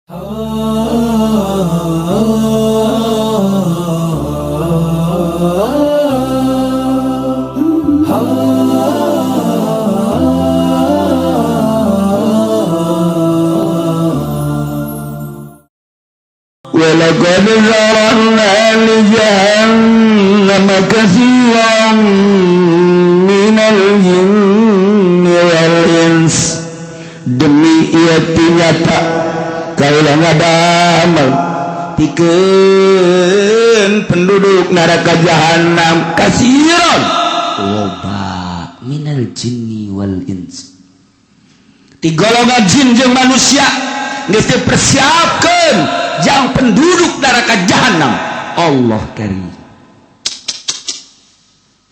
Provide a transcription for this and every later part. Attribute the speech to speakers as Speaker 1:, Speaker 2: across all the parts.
Speaker 1: ولقد ذرأنا لجهنم كثيرا من الجن والإنس demi ieu nyata kaula ngadamel pikeun penduduk neraka jahanam kasiron loba minal jinni wal ins ti golongan jin jeung manusia geus dipersiapkeun jang penduduk neraka jahanam Allah karim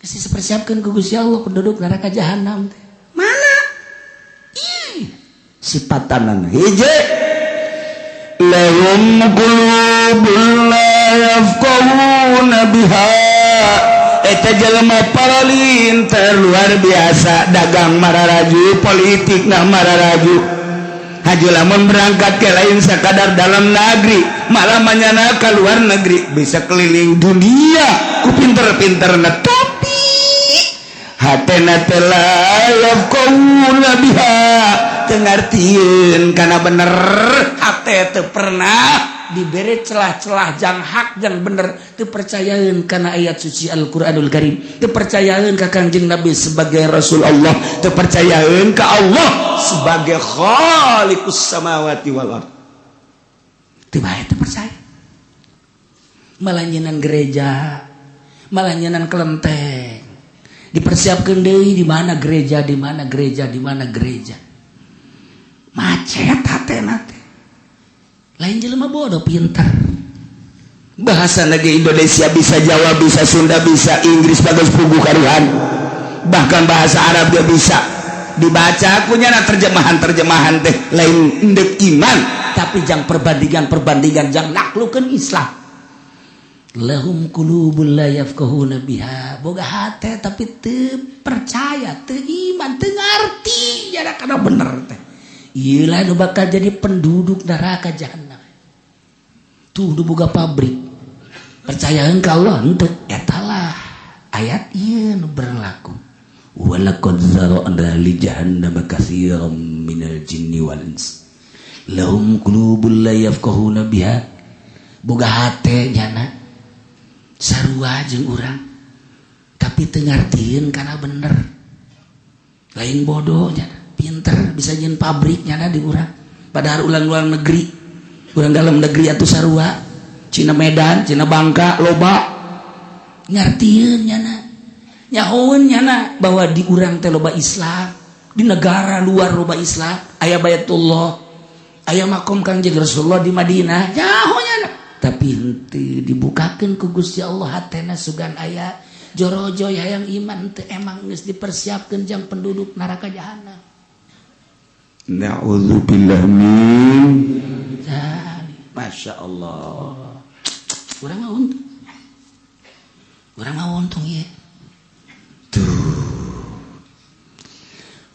Speaker 1: geus dipersiapkeun ku Gusti Allah penduduk neraka jahanam teh mana sipatanana hiji lahum qulubun la yafqahuna biha eta jelema paralin luar biasa dagang mararaju politik nah mararaju haju lamun berangkat ke lain sakadar dalam negeri malah manyana ke luar negeri bisa keliling dunia ku pinter-pinterna tapi hatena teh la yafqahuna biha tengartieun kana bener hate teu pernah diberi celah-celah jang hak jang bener teu percayaeun kana ayat suci Al-Qur'anul Karim teu percayaeun ka Kangjeng Nabi sebagai Rasul Allah teu percayaeun ka Allah sebagai Khaliqus samawati wal ard teu bae teu percaya malah nyeunang gereja malah nyeunang kelenteng dipersiapkeun deui di mana gereja di mana gereja di mana gereja macet hatena teh lain jelema bodoh pintar bahasa lagi Indonesia bisa Jawa bisa Sunda bisa Inggris bagus puguh karihan bahkan bahasa Arab dia bisa dibaca akunya terjemahan teh lain endek iman tapi jang perbandingan jang naklukeun Islam lahum qulubul la yafqahuna biha boga hate tapi teu percaya teu iman teu ngarti jara kana bener teh iyalah nu bakal jadi penduduk neraka jahanam tuh nu boga pabrik percayaeun ka Allah henteu etalah ayat ieu nu berlaku walaqad zara'na li jahannam katsiran minal jinni wal ins lahum qulubun la yafqahuna biha boga hate nyana sarua jeung urang tapi teu ngartieun kana bener lain bodoh nyana pinter bisa nyen pabriknya di urang padahal ulang negeri urang dalam negeri atuh sarua Cina Medan Cina Bangka loba ngartieun nyana nyahoeun nyana bahwa di urang teh loba Islam di negara luar loba Islam aya Baitullah aya makom Kangjeng Rasulullah di Madinah nyaho nyana tapi henteu dibukakeun ku Gusti Allah hatena sugan aya jorojo hayang iman teu emang geus dipersiapkeun jang penduduk neraka jahanam. Na'udzubillah min Masya Allah urang mah untung ya tuh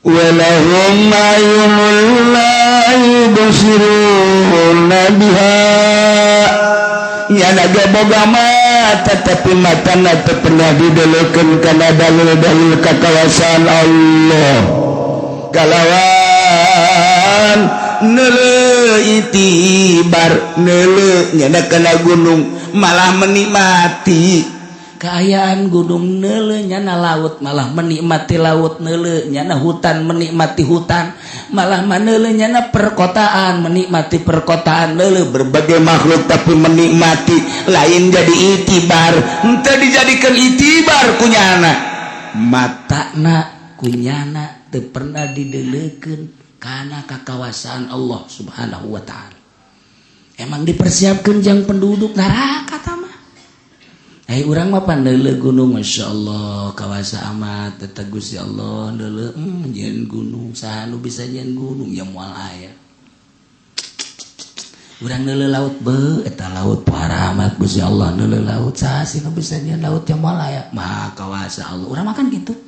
Speaker 1: walahum ayunul la yubsiruna biha ya naga boga mata tapi matana teu pernah didelekeun kana dalil-dalil kakawasan Allah kalawan neule itibar neule nyana kana gunung malah menikmati keayaan gunung neule nyana laut malah menikmati laut neule nyana hutan menikmati hutan malah maneule nyana perkotaan menikmati perkotaan neule berbagai makhluk tapi menikmati lain jadi itibar henteu dijadikeun itibar kunyana matana kunyana teu pernah didelekeun kana kakawasan Allah Subhanahu wa taala. Emang dipersiapkeun jang penduduk neraka tah mah. Urang mah pandeuleu gunung masyaallah kawasa amat eta Gusti Allah deuleu nyeun gunung saha nu bisa nyeun gunung ya moal aya. Urang deuleu laut beu eta laut para amat Gusti Allah deuleu laut saha sih nu bisa nyeun laut ya moal aya. Maha kawasa Allah. Urang makan gitu.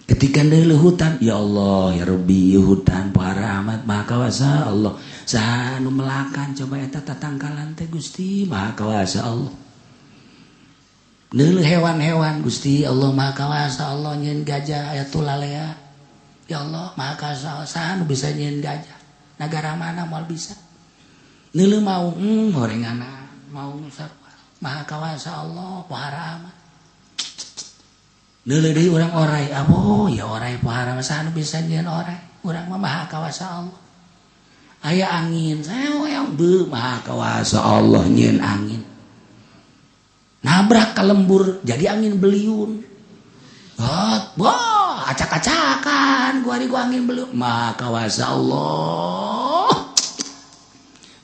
Speaker 1: Ketika deuleu hutan ya Allah ya Rabbi hutan para amat maha kawasa Allah Sanu melakan coba eta tatangkalan teh Gusti Maha Kawasa Allah. Neuleuh hewan-hewan Gusti Allah Maha Kawasa Allah nyeun gajah aya tulalea. Ya Allah Maha Kawasa Allah sanu bisa nyeun gajah. Nagara mana moal bisa? Neuleuh mau horengana mau sarua. Maha Kawasa Allah pohara amat. Neuleuh deui urang orai. Aboh ya orai pohara mah sanu bisa nyeun orai. Urang mah Maha Kawasa Allah. Aya angin, saeong beu Maha Kawasa Allah nyeun angin. Nabrak ka lembur jadi angin beliun. Wah, acak-acakan gua angin beliun. Maha Kawasa Allah.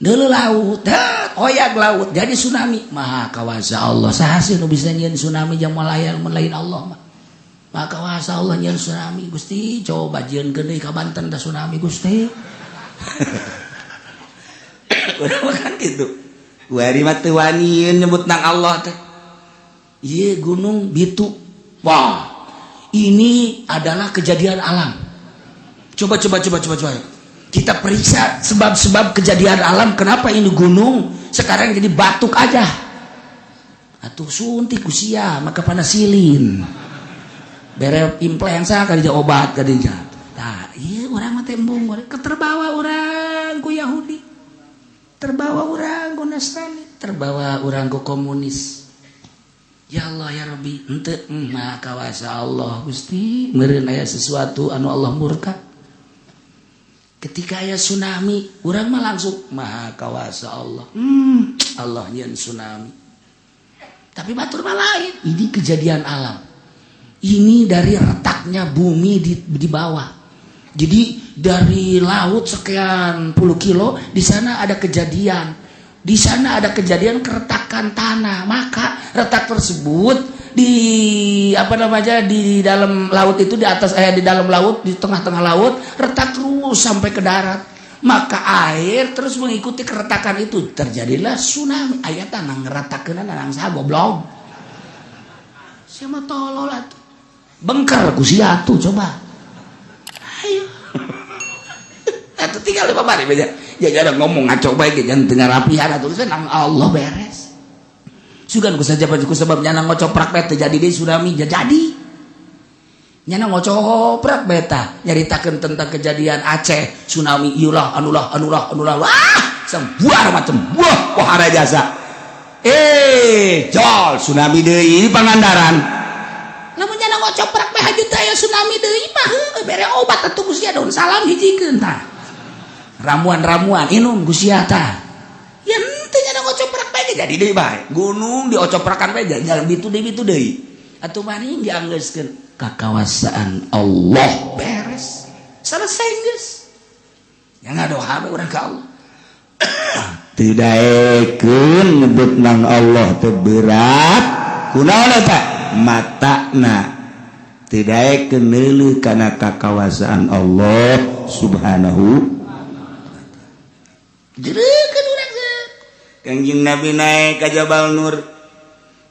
Speaker 1: Deuleuh laut, oyak laut jadi tsunami. Maha Kawasa Allah. Saha sih nu bisa nyeun tsunami jeung malayan lain Allah mah. Maha Kawasa Allah nyeun tsunami. Gusti, coba jieunkeun deui ka Banten da tsunami Gusti. Udah makan gitu. Wari mah teu wani nyebut nang Allah teh. Ieu gunung Bitu. Wah. Ini adalah kejadian alam. Coba. Kita periksa sebab-sebab kejadian alam kenapa ini gunung sekarang jadi batuk aja. Atuh suntik ku sia maka panasilin. Bere influenza ka dijak obat ka dijak. Tah, ieu urang mah teh embung keterbawa urang ku Yahudi. Terbawa urang ku Nasrani, terbawa urang ku komunis. Ya Allah ya Rabbi, henteu Maha Kawasa Allah Gusti, meureun aya sesuatu anu Allah murka. Ketika aya tsunami, urang mah langsung Maha Kawasa Allah. Allah nyeun tsunami. Tapi batur mah lain, ini kejadian alam. Ini dari retaknya bumi di bawah. Jadi dari laut sekian puluh kilo di sana ada kejadian. Di sana ada kejadian keretakan tanah. Maka retak tersebut di dalam laut itu di dalam laut di tengah-tengah laut retak terus sampai ke darat. Maka air terus mengikuti keretakan itu. Terjadilah tsunami. Aya tanah ngeretakeun nang saha goblok. Siapa tolol atuh. Bengker ku sia atuh coba. Ayo. Atuh tinggal di pamari beja. Ya ada ngomong ngaco bae ge jangan tengah rapihan atuh nang Allah beres. Sugan ku saja ku sebab nyana ngocoprak bae teh jadi deui tsunami jadi. Nyana ngocoprak bae tah nyaritakeun tentang kejadian Aceh tsunami ieulah anulah. Wah, sembuar macam buah pohara jasa. Jol tsunami deui Pangandaran. Namun nyana ngocoprak bae hajut aya tsunami deui mah bere obat atuh Gusti daun salam hijikeun tah. Ramuan inum Gusti tah. Ya henteu nyana ngocoprak bae jadi deui bae. Gunung diocoprakan bae jalan bitu deui. Atuh mani dianggeuskeun kakawasaan Allah beres. Selesai geus. Yang ngadoha bae urang ka Allah. Teu daekeun nyebut nang Allah teu berat. Kunaon eta? Matana tidak kenelu karena kekawasaan Allah subhanahu jerekeun urang Kangjeng Nabi naik ka Jabal Nur.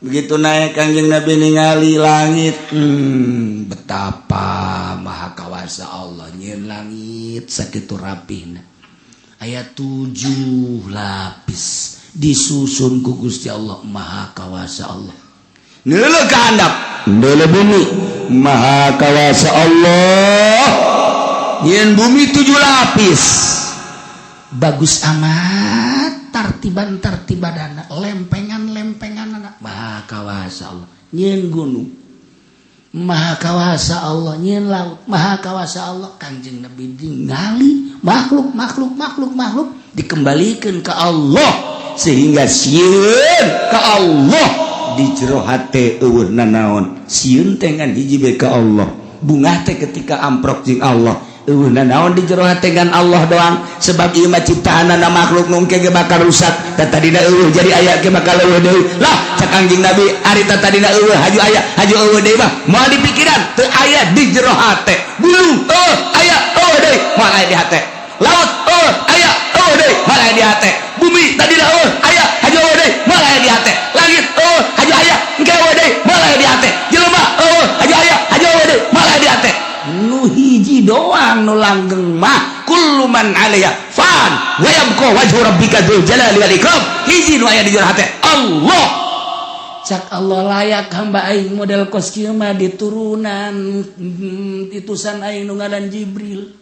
Speaker 1: Begitu naik Kangjeng Nabi ningali langit, betapa maha kawasa Allah nyeun langit sakitu rapihna. Aya 7 lapis disusun ku Gusti Allah maha kawasa Allah. Neuleuh ka handap, neuleuh bumi, maha kawasa Allah. Nyeun bumi 7 lapis. Bagus amat tartiban-tartibadana, lempengan-lempenganana, maha kawasa Allah. Nyeun gunung, maha kawasa Allah. Nyeun laut, maha kawasa Allah. Kanjeng Nabi ningali makhluk dikembalikan ke Allah sehingga sieun ka Allah. Di jero hate eueuh nanaon sieun teh ngan hiji bae ka Allah, bungah teh ketika amprok jeung Allah eueuh nanaon di jero hate ngan Allah doang. Sebab ieu mah ciptaanna makhluk nu engke ge bakal rusak da tadina eueuh jadi aya ge bakal eueuh deui lah. Cak Kangjeng Nabi ari tadina eueuh haju aya haju eueuh deui mah moal dipikiran teu aya di jero hate. Gunung aya eueuh deui moal aya di hate. Laut aya eueuh deui moal aya di hate. Bumi tadina eueuh aya haju eueuh deui moal aya di hate. Langit haju aya engke eueuh deui moal aya di hate. Jelema haju aya haju eueuh deui moal aya di hate. Nu hiji doang nu langgeng mah kullu man alaiha Quran wa yabqa wajhu rabbika dzul jalali wal ikram hiji nu aya di jero hate Allah. Cak Allah layak hamba aing model kos kieu mah diturunan titusan aing nu ngaran Jibril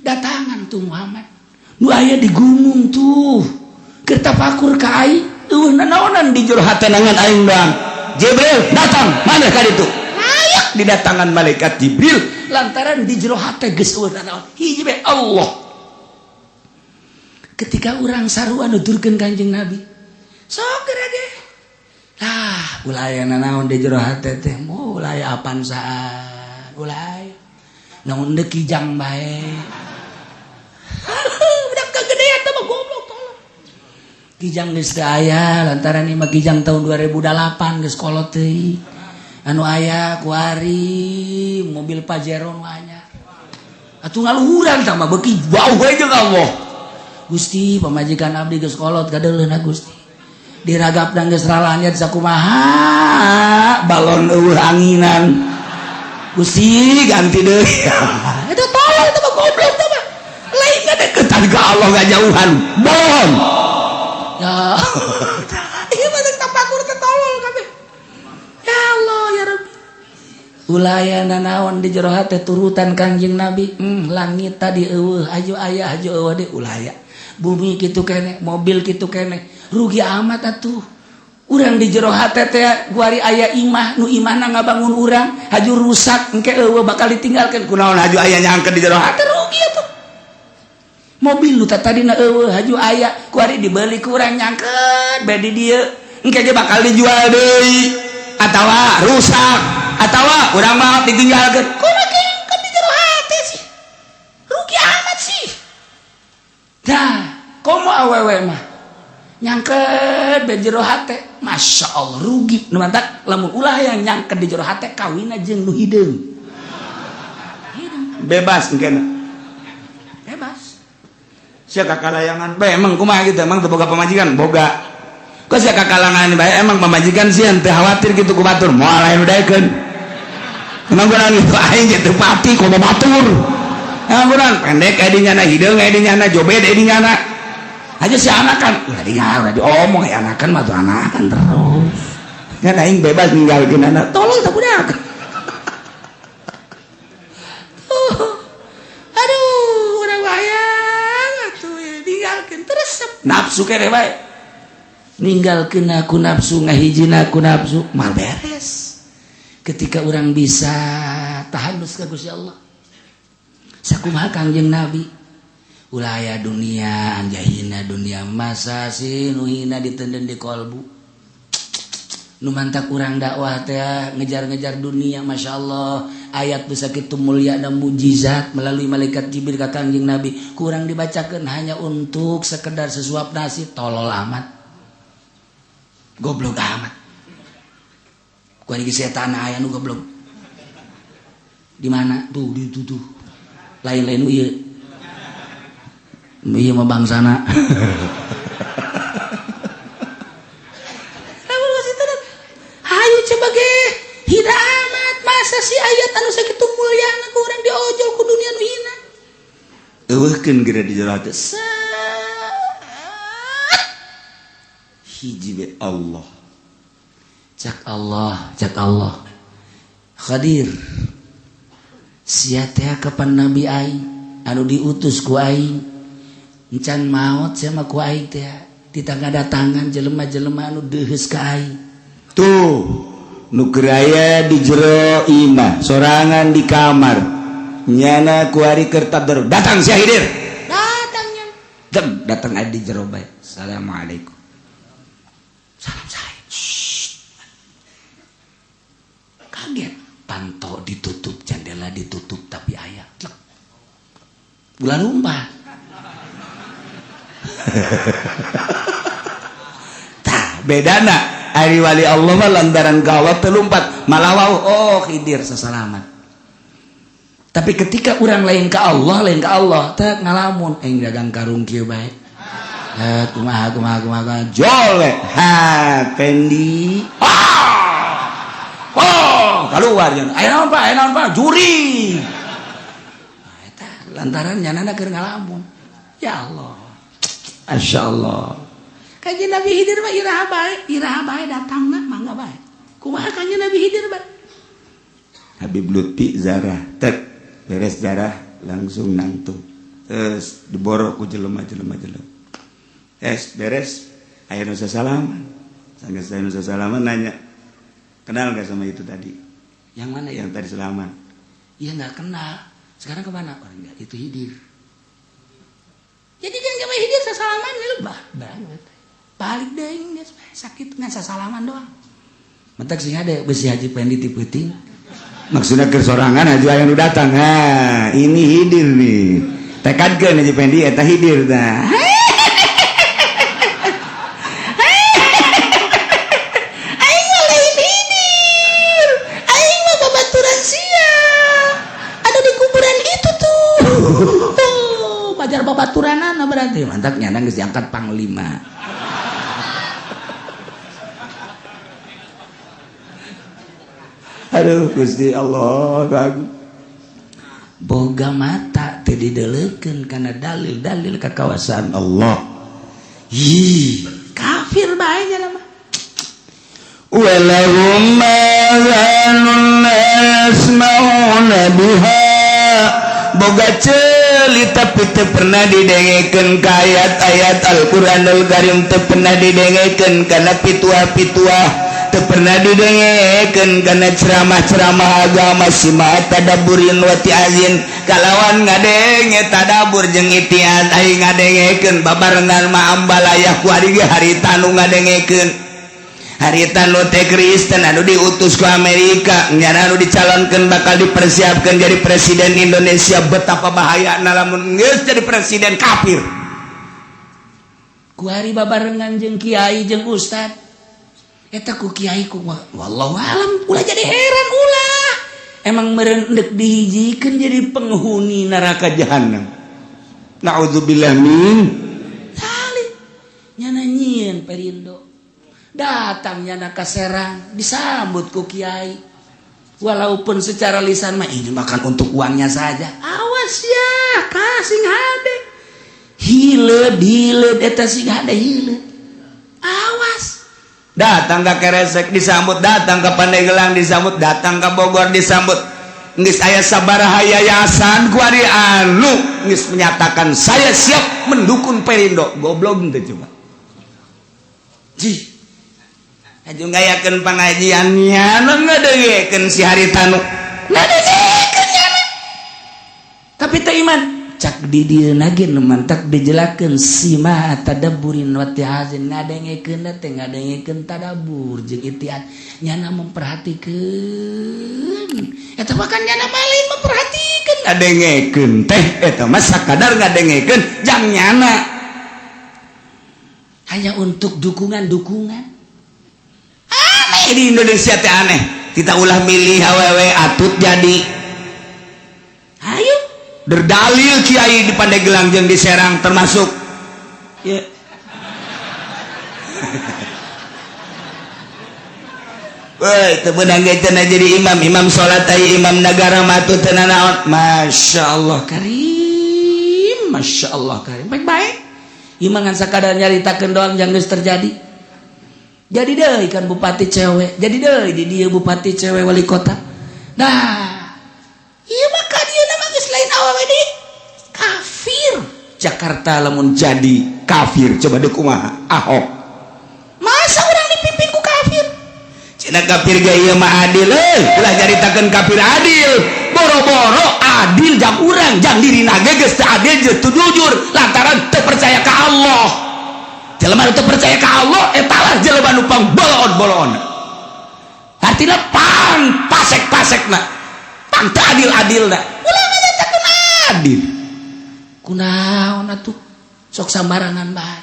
Speaker 1: datangan tuh Muhammad nu aya di gunung tuh keur tafakur ka aing nanaonan di jero hate nangan aing bang Jibril datang mana ka ditu layak didatangan malaikat Jibril lantaran di jero hate geus eueuh nanaon hiji bae Allah. Ketika urang sarua nuturkeun Kanjeng Nabi sok gerage lah ulah aya nanaon di jero hate teh moal aya apaan saan ulah aya namun deuk kijang bae udah kagedean teh mah goblok tolong kijang geus teu aya lantaran ieu mah kijang tahun 2008 geus kolot teuing anu aya ku ari mobil Pajero nu anyar atuh ngaluhuran tah mah beuki bau bae jeung Allah. Gusti pamajikan abdi geus kolot kadeuleuna Gusti diragapna geus ralanyet sakumaha balon eueuh anginan Gusti ganti deui eta tolong teh mah goblok teh mah lain ngadeukeutan ka Allah ngajauhan bon ya ieu mah teh tafakur teh tolol kabeh ya Allah ya Rabbi ulah aya nanaon di jero hate turutan Kanjeng Nabi langit tadi eueuh aju aya aju eueuh de ulah aya bumi kitu keneh mobil kitu keneh rugi amat atuh urang di jero hate teh guari aya imah nu imahna ngabangun urang haju rusak engke eueuh bakal ditinggalkeun kunaon haju aya nyangkeun di jero hate rugi atuh mobil nu tadina eueuh haju aya guari dibeli ku urang nyangkeun bae di dieu engke ge bakal dijual deui atawa rusak atawa urang mah ditinggalkeun kumaha ke di jero hate sih rugi amat sih dah komo awewe mah nyangket di jero hate Masya Allah rugi nu mantak lamun ulah yang nyangket di jero hate kawina jeung nu hideung bebas engkena bebas sia kakalayangan bae emang kumaha kitu emang teu boga pamajikan boga kok sia kakalangan bae emang pamajikan sieun teu khawatir kitu ku batur moal aya nu daekeun emang kurang itu aing teu pati ku batur emang kurang pendek aya dinyana hideung aya dinyana jobed aya dinyana aja si anakan udah diomong ya anakan mah tuh anakan terus kan aing bebas ninggalkeun anak tolong tak budak aduh urang wayang atuh ninggalkeun terus nafsu keneh bae ninggalkeun aku nafsu ngahijina aku nafsu mal beres ketika urang bisa tahanus ka Gusti Allah sakumaha Kangjeng Nabi ulah aya dunia anjahina dunia masa si nuhina ditenden di kolbu nu mantak urang dakwah teh ngejar-ngejar dunia Masya Allah ayat bisa kitu mulia dan mujizat melalui malaikat Jibril ka Kangjeng Nabi kurang dibacakeun hanya untuk sekedar sesuap nasi tolol amat goblok amat ku ari setan aya nu goblok di mana tuh lain-lain ieu iya mah bangsana ayo coba ge hina amat masa si ayat anu sakitu mulyana ku urang diojol ku dunia nu hina eueuhkeun geura di jero hate hiji be Allah cak Allah Khadir sia teh kapan nabi aing anu diutus ku aing encan maot sama ku aing teh ditangadatangan jelema-jelema anu deuheus ka aing tuh nu aya di jero imah sorangan di kamar nyana ku ari keur tadarus datang si Hidir datangnya datang adi jero bae assalamualaikum salam sae kaget panto ditutup jendela ditutup tapi aya bulan umpah tah bedana ari wali Allah mah lantaran gawat teu lumpat malah wau oh Khidir sasalamat tapi ketika urang lain ka Allah teh ngalamun aing dagang karung kieu bae kumaha jole ha pendi keluar aya naon Pak juri eta lantaran nyanana keur ngalamun. Ya Allah. Masyaallah. Kanjeng Nabi Khidir mah iraha bae datangna mangga bae. Kumaha kanjeng Nabi Khidir bae? Habib Lutfi zarah tek beres zarah langsung nangtung. Terus diborok ku jelema-jelema. Beres aya nu sasalaman. Sanggeus aya nu sasalaman nanya, "Kenal enggak sama itu tadi?" "Yang mana yang tadi salaman?" "Iya enggak kenal. Sekarang kemana?" "Oh enggak, itu Khidir." Jadi kan sama Khidir sasalaman lu banget. Balik deui geus sakit ngan sasalaman doang. Mentak sing ada besi Haji Pendi ti peuting. Maksudnya keur sorangan aja aya nu datang. Nah, ini Khidir nih. Tekadkeun Haji Pendi eta Khidir tah. Aing mah lain Khidir. Aing mah babaturan sia. Ada di kuburan itu tuh. Pajar babaturanana berarti. Mantap nyana geus diangkat panglima. Aduh Gusti Allah bagus. Boga mata teu didelekeun kana dalil-dalil kakawasan Allah. Kafir bae nya mah. Walahum mazanun yasmauna biha. Boga ceuli tapi teu pernah didengekeun ka ayat-ayat Al-Qur'anul Karim, teu pernah didengekeun kana pituah-pituah, teu pernah didengekeun kana ceramah-ceramah agama simaa tadaburin wa tiazin. Kalawan ngadenge tadabur jeung itiaz aing ngadengekeun babarengan mah ambalayah ku ari ge harita nu ngadengekeun. Harita nu teh Kristen anu diutus ku Amerika nyana anu dicalonkeun bakal dipersiapkeun jadi presiden Indonesia. Betapa bahayana lamun geus jadi presiden kafir. Ku ari babarengan jeung kiai jeung ustad. Eta ku kiai ku wallahu alam ulah jadi heran ulah. Emang meureun deuk dihijikeun jadi penghuni neraka jahanam. Nauzubillah min dzalik. Nyana nyieun Perindo. Datang nyana ka Serang disambut ku kiai. Walaupun secara lisan mah ini makan untuk uangnya saja. Awas ya, kasing hade. Hileud eta sing hade hileud. Awas. Datang ke Keresek disambut, datang ke Pandeglang disambut, datang ke Bogor disambut. Geus aya sabaraha yayasan ku ari anu geus menyatakan saya siap mendukung Perindo. Goblok teh coba. Ji. Aju ngayakeun pangajian nya ngadengekeun si harita nu. Ngadengekeun nya. Tapi teu iman. Cak di dieu nage nu mantak dijelakeun sima tadabburin wa tiazin ngadengekeun teh ngadengekeun tadabur jeung itiad nyana memperhatikeun. Eta mah kan nyana malin memperhatikeun ngadengekeun teh eta mah sakadar ngadengekeun jang nyana. Hanya untuk dukungan-dukungan. Aneh di Indonesia teh aneh. Kita ulah milih awewe atut jadi. Ayo berdalil kiai di Pandeglang jeung di Serang termasuk ya. Woi teu beunang ge cenah jadi imam salat ai imam negara matu teu naon. Masyaallah karim, masyaallah karim. Baik-baik. Imangan sakadar nyaritakeun doang jang geus terjadi. Jadi deui kan bupati cewek, jadi deui di dieu bupati cewek wali kota. Nah, ieu mah ka dieu mah geus lain awewe di kafir. Jakarta lamun jadi kafir coba deuk kumaha? Ahok. Masa urang dipimpin ku kafir? Cenah kafir ge ieu mah adil euy, ulah nyaritakeun kafir adil. Boro-boro adil jang urang, jang dirina ge geus teu adil jeung teu jujur lantaran teu percaya ka Allah. Jelema nu teu percaya ka Allah eta lah jelema nu pangbolon-bolon. Artina pang pasek-pasekna. Pang teu adil-adilna. Ulah nyatakeun adil. Kunaon atuh? Sok sambarangan bae.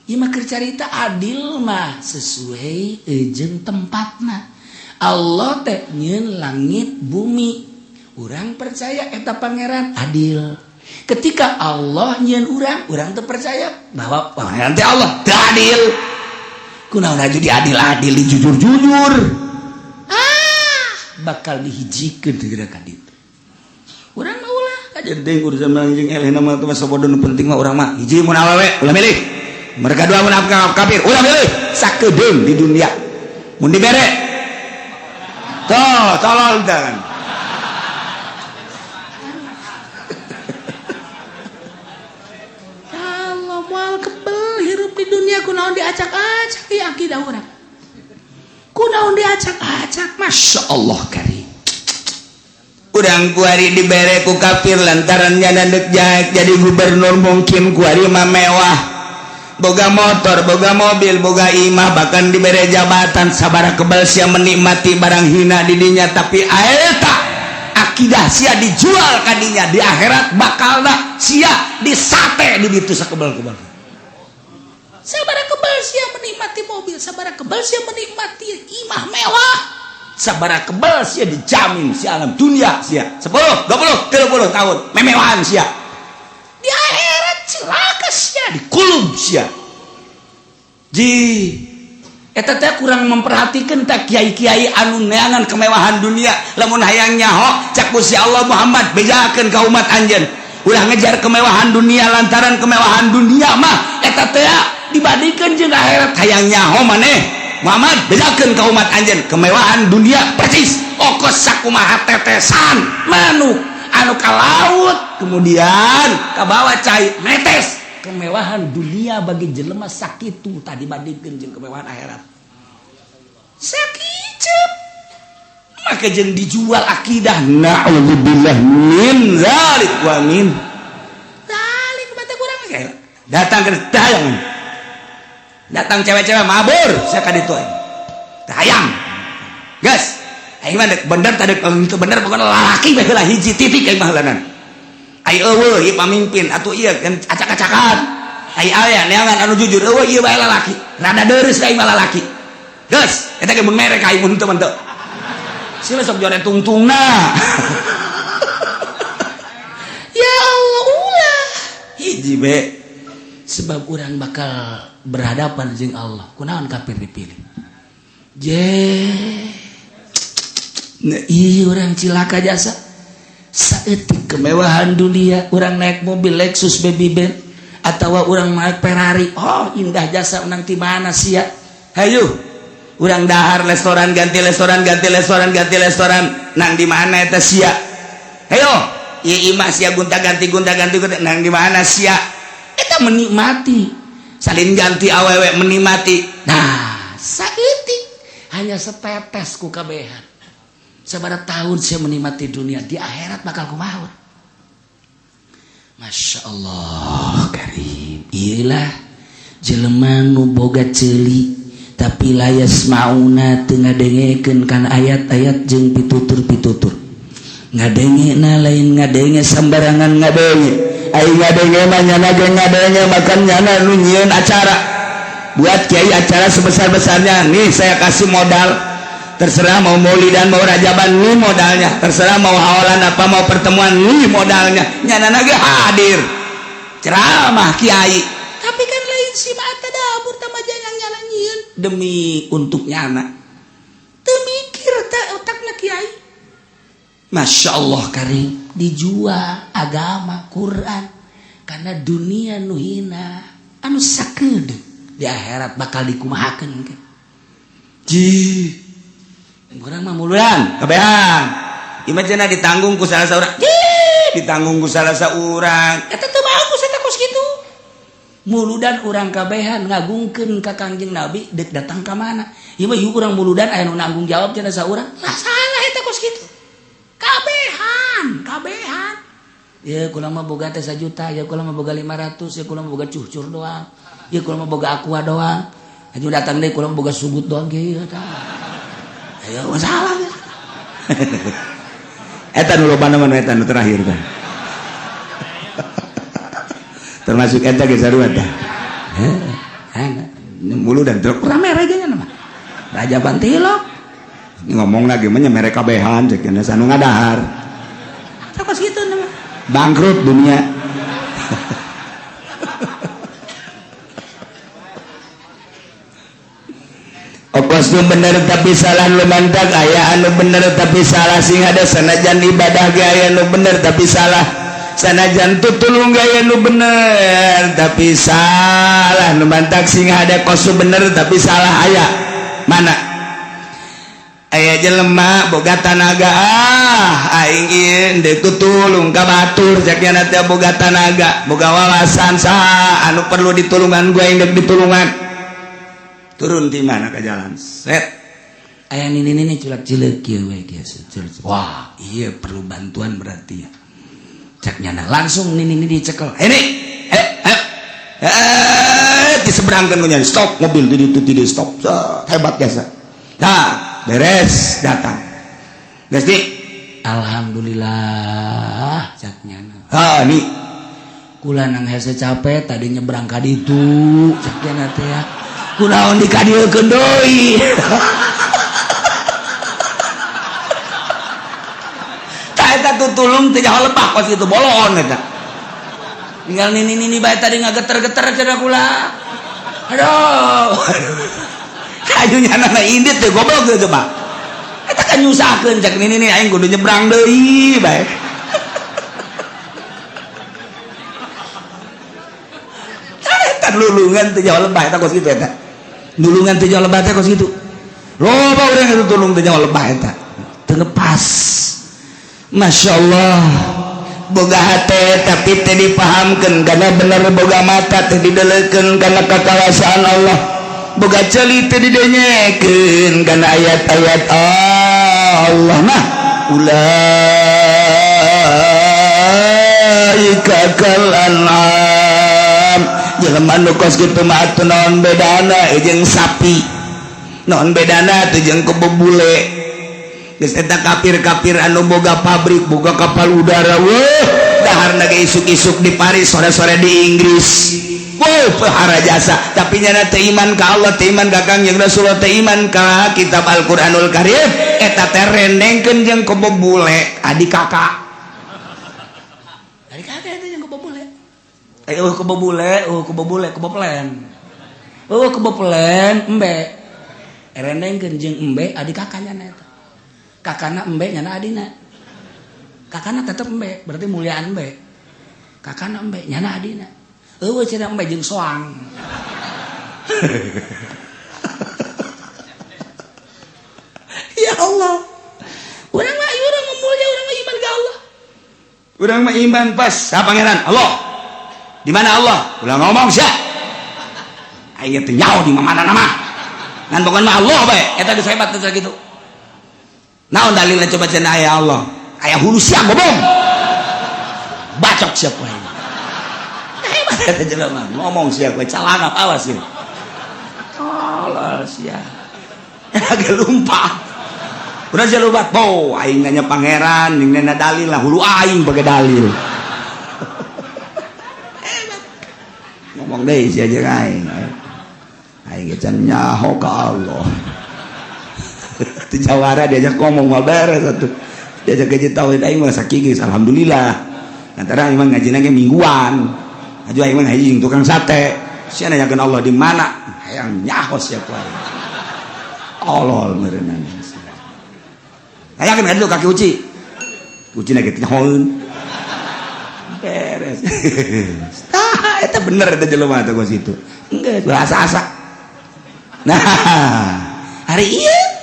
Speaker 1: Ieu mah keur carita adil mah sesuai jeung tempatna. Allah teh nyieun langit bumi. Urang percaya eta pangeran adil. Ketika Allah nyieun urang teu percaya bahwa pangeran teh Allah teu adil. Kunaon jadi adil-adil jujur-jujur. Bakal dihijikeun teu geura ka ditu. Urang mah ulah ka jadi urusan mangjing eleh nama teh sabodo nu penting mah urang mah hiji mun awewe ulah milih mereka dua mun kafir ulah milih sakedeung di dunia mun dibere toh tolol dan
Speaker 2: Allah moal kebel hirup di dunia kunaon diacak-acak ieu akidah urang kunaon diacak-acak Masya Allah karim
Speaker 1: urang kuari dibere ku kafir lantaran nyana deuk jadi gubernur mungkin kuari mah mewah boga motor boga mobil boga imah bahkan dibere jabatan sabaraha kebal sia menikmati barang hina di dinya tapi eta akidah sia dijual ka dinya di akhirat bakalna sia disate di ditu sakebal-kebal
Speaker 2: sabaraha kebal sia menikmati mobil sabaraha kebal sia menikmati imah mewah
Speaker 1: sabaraha kebal sia dijamin si alam dunia sia 10, 20, 30 tahun memewahan sia
Speaker 2: di akhirat celaka sia
Speaker 1: di kulub sia ji eta teh kurang memperhatikan tak kiai-kiai anu neangan kemewahan dunia lamun hayang nyaho cak ku si Allah Muhammad bejakeun ka umat anjeun ulah ngejar kemewahan dunia lantaran kemewahan dunia mah eta teh dibandingkeun jeung akhirat hayang nyaho maneh Muhammad bedakeun ka umat anjeun kemewahan dunia persis ongkos sakumaha tetesan manuk anu ka laut kemudian ka bawah cai netes kemewahan dunia bagi jelema sakitu tadi bandingkeun jeung kemewahan akhirat sakicep maka jeung dijual akidah na'udzubillah min zalik wa min
Speaker 2: zalik mata kurang
Speaker 1: datang ke dayangan datang cewek-cewek mabur saya kaditu hayang gas aing mah bener tadi itu bener pokoknya lalaki bae heula hiji titik aing mah heulanan ai eueuh ieu pamimpin atuh ieu kan acak-acakan ai aya neangan anu jujur eueuh ieu bae lalaki rada deureus aing mah lalaki gas eta ge mun merek aing mun teu manteu sila sok jore tungtungna
Speaker 2: ya Allah ulah
Speaker 1: hiji bae
Speaker 2: sebab urang bakal berhadapan jeung Allah kunaon kafir dipilih
Speaker 1: iya orang cilaka jasa saeutik kemewahan dunia orang naik mobil Lexus baby Benz atau orang naik Ferrari oh indah jasa unang ti mana sia hayu orang dahar restoran ganti restoran ganti restoran ganti restoran nang di mana eta sia hayo ieu imah sia gunta ganti nang di mana sia eta menikmati salin ganti awewe menikmati nah saeutik hanya setetes ku kabehan sabaraha tahun saya menikmati dunia di akhirat bakal kumaha Masya Allah karim iyalah jelema nu boga ceuli tapi layas mauna teu ngadengekeun kana ayat-ayat jeung pitutur-pitutur ngadengena lain ngadenge sambarangan ngadenge aing ngadenge mah nyana ge ngadenge makan nyana nu nyieun acara buat kiai acara sebesar-besarnya nih saya kasih modal terserah mau maulidan mau rajaban nih modalnya terserah mau hawalan apa mau pertemuan nih modalnya nyana ge hadir ceramah kiai
Speaker 2: tapi kan lain si mata dapur tamaja yang nyana nyieun
Speaker 1: demi untuk nyana
Speaker 2: teu mikir teh otakna kiai
Speaker 1: Masya Allah karim
Speaker 2: dijual agama Quran karena dunia nu hina anu sakedeung
Speaker 1: di akhirat bakal dikumahakeun kan ji urang mah muludan kabehan imajina ditanggung ku salah saurang ditanggung ku salah saurang
Speaker 2: eta teu mau ku eta kos kitu
Speaker 1: muludan urang kabehan ngagungkeun ka Kangjeng Nabi deuk datang ka mana ieu mah urang muludan aya nu nanggung jawab cenah saurang
Speaker 2: lah salah eta kos kitu kabehan
Speaker 1: ya kula mah boga teh 1 juta ya kula mah boga 500 ya kula mah boga cucur doang ya kula mah boga aqua doang aju datang deui kula mah boga sugut doang ge eta ayo masalah eta nu lobana mah eta nu terakhir teh termasuk eta ge sarua teh mulu dan truk rame rajanya nama raja bantilok ngomong lagi mah mere kabehan cek nya sanu ngadahar
Speaker 2: kos kitu nama
Speaker 1: bangkrut dunia okos nu bener tapi salah lu mantak aya anu bener tapi salah sing ada sanajan ibadah ge aya nu bener tapi salah sanajan tutulung gaya nu bener tapi salah nu mantak sing ada kosu bener tapi salah aya mana aya jelema boga tanaga aing ieu deuk tutulung ka batur jakna teh boga tanaga boga wawasan saha anu perlu ditulungan gue aing deuk ditulungan turun di mana ke jalan set aya nini culak cileuk kieu we kieu wah iya perlu bantuan berarti ya cek nyana langsung nini dicekel ini diseberangkan ku nyana stop mobil di stop hebat biasa nah beres datang geus di alhamdulillah cek nyana nih kula nang hese capek tadi nyebrang ka ditu cek nyana teh ya kunaon dikadiekeun deui eta tutulung teh jauh lebah pas kitu bolon eta tinggal nini bae tadi ngageter-geter cenah kula aduh kayunya na indit teh goblok teh Pak eta kan nyusahkeun cek nini aing kudu nyebrang deui bae eta lulungan teh jauh lebah eta kos kitu eta nulungan teh jauh lebah teh kos kitu loba urang tutulung teh jauh lebah eta teu ngepas Masya Allah boga hati tapi teh dipahamkan karena bener boga mata teh didelekeun karena kekuasaan Allah boga ceuli teh didenyekeun karena ayat-ayat Allah nah ulaika kal an'am jelema nu kos kitu mah atuh naon bedana jeung sapi naon bedana teh jeung kebo bule geus eta kafir-kafir anu boga pabrik boga kapal udara weuh daharna ge isuk-isuk di Paris sore-sore di Inggris weuh pahara jasa tapi nyana teu iman ka Allah teu iman ka Kangjeng Rasulullah teu iman ka kitab Al-Qur'anul Karim eta teh rendengkeun jeung kebo bule adik kakak eta jeung kebo bule kebo plen embe rendengkeun jeung embe adik kakaknya eta kakana embe nyana adina kakana tetep embe berarti muliaan embe kakana embe nyana adina eueuh cenah embe jeung soang ya Allah urang mah mulia urang mah iman ka Allah urang mah iman pas sa pangeran Allah di mana Allah ulah ngomong sia aing teh nyaho di mana nama ngan pokona mah Allah bae eta geus hebat teh kitu naon dalilna coba cenah aya Allah aya hulu sia gobong bacok siap wae hebat eta jelema ngomong sia we calana awas ieu Allah sia age lumpat urang sia lumpat po aing nanya pangeran ning nana dalil lah hulu aing bage dalil ngomong deui sia jeung aing ge can nyaho ka Allah jawara diajak ngomong mal beres satu diajak ngaji tauhid aing mah sakigis alhamdulillah antara aing mah ngajina ge mingguan aju aing mah ngaji tukang sate sia nanyakeun Allah di mana hayang nyaho sia ku aing Allah meureunna hayakeun adu kaki uci na ge nyahoeun beres tah eta bener eta jelema teh ku situ enggeus bahasa-asa nah hari ieu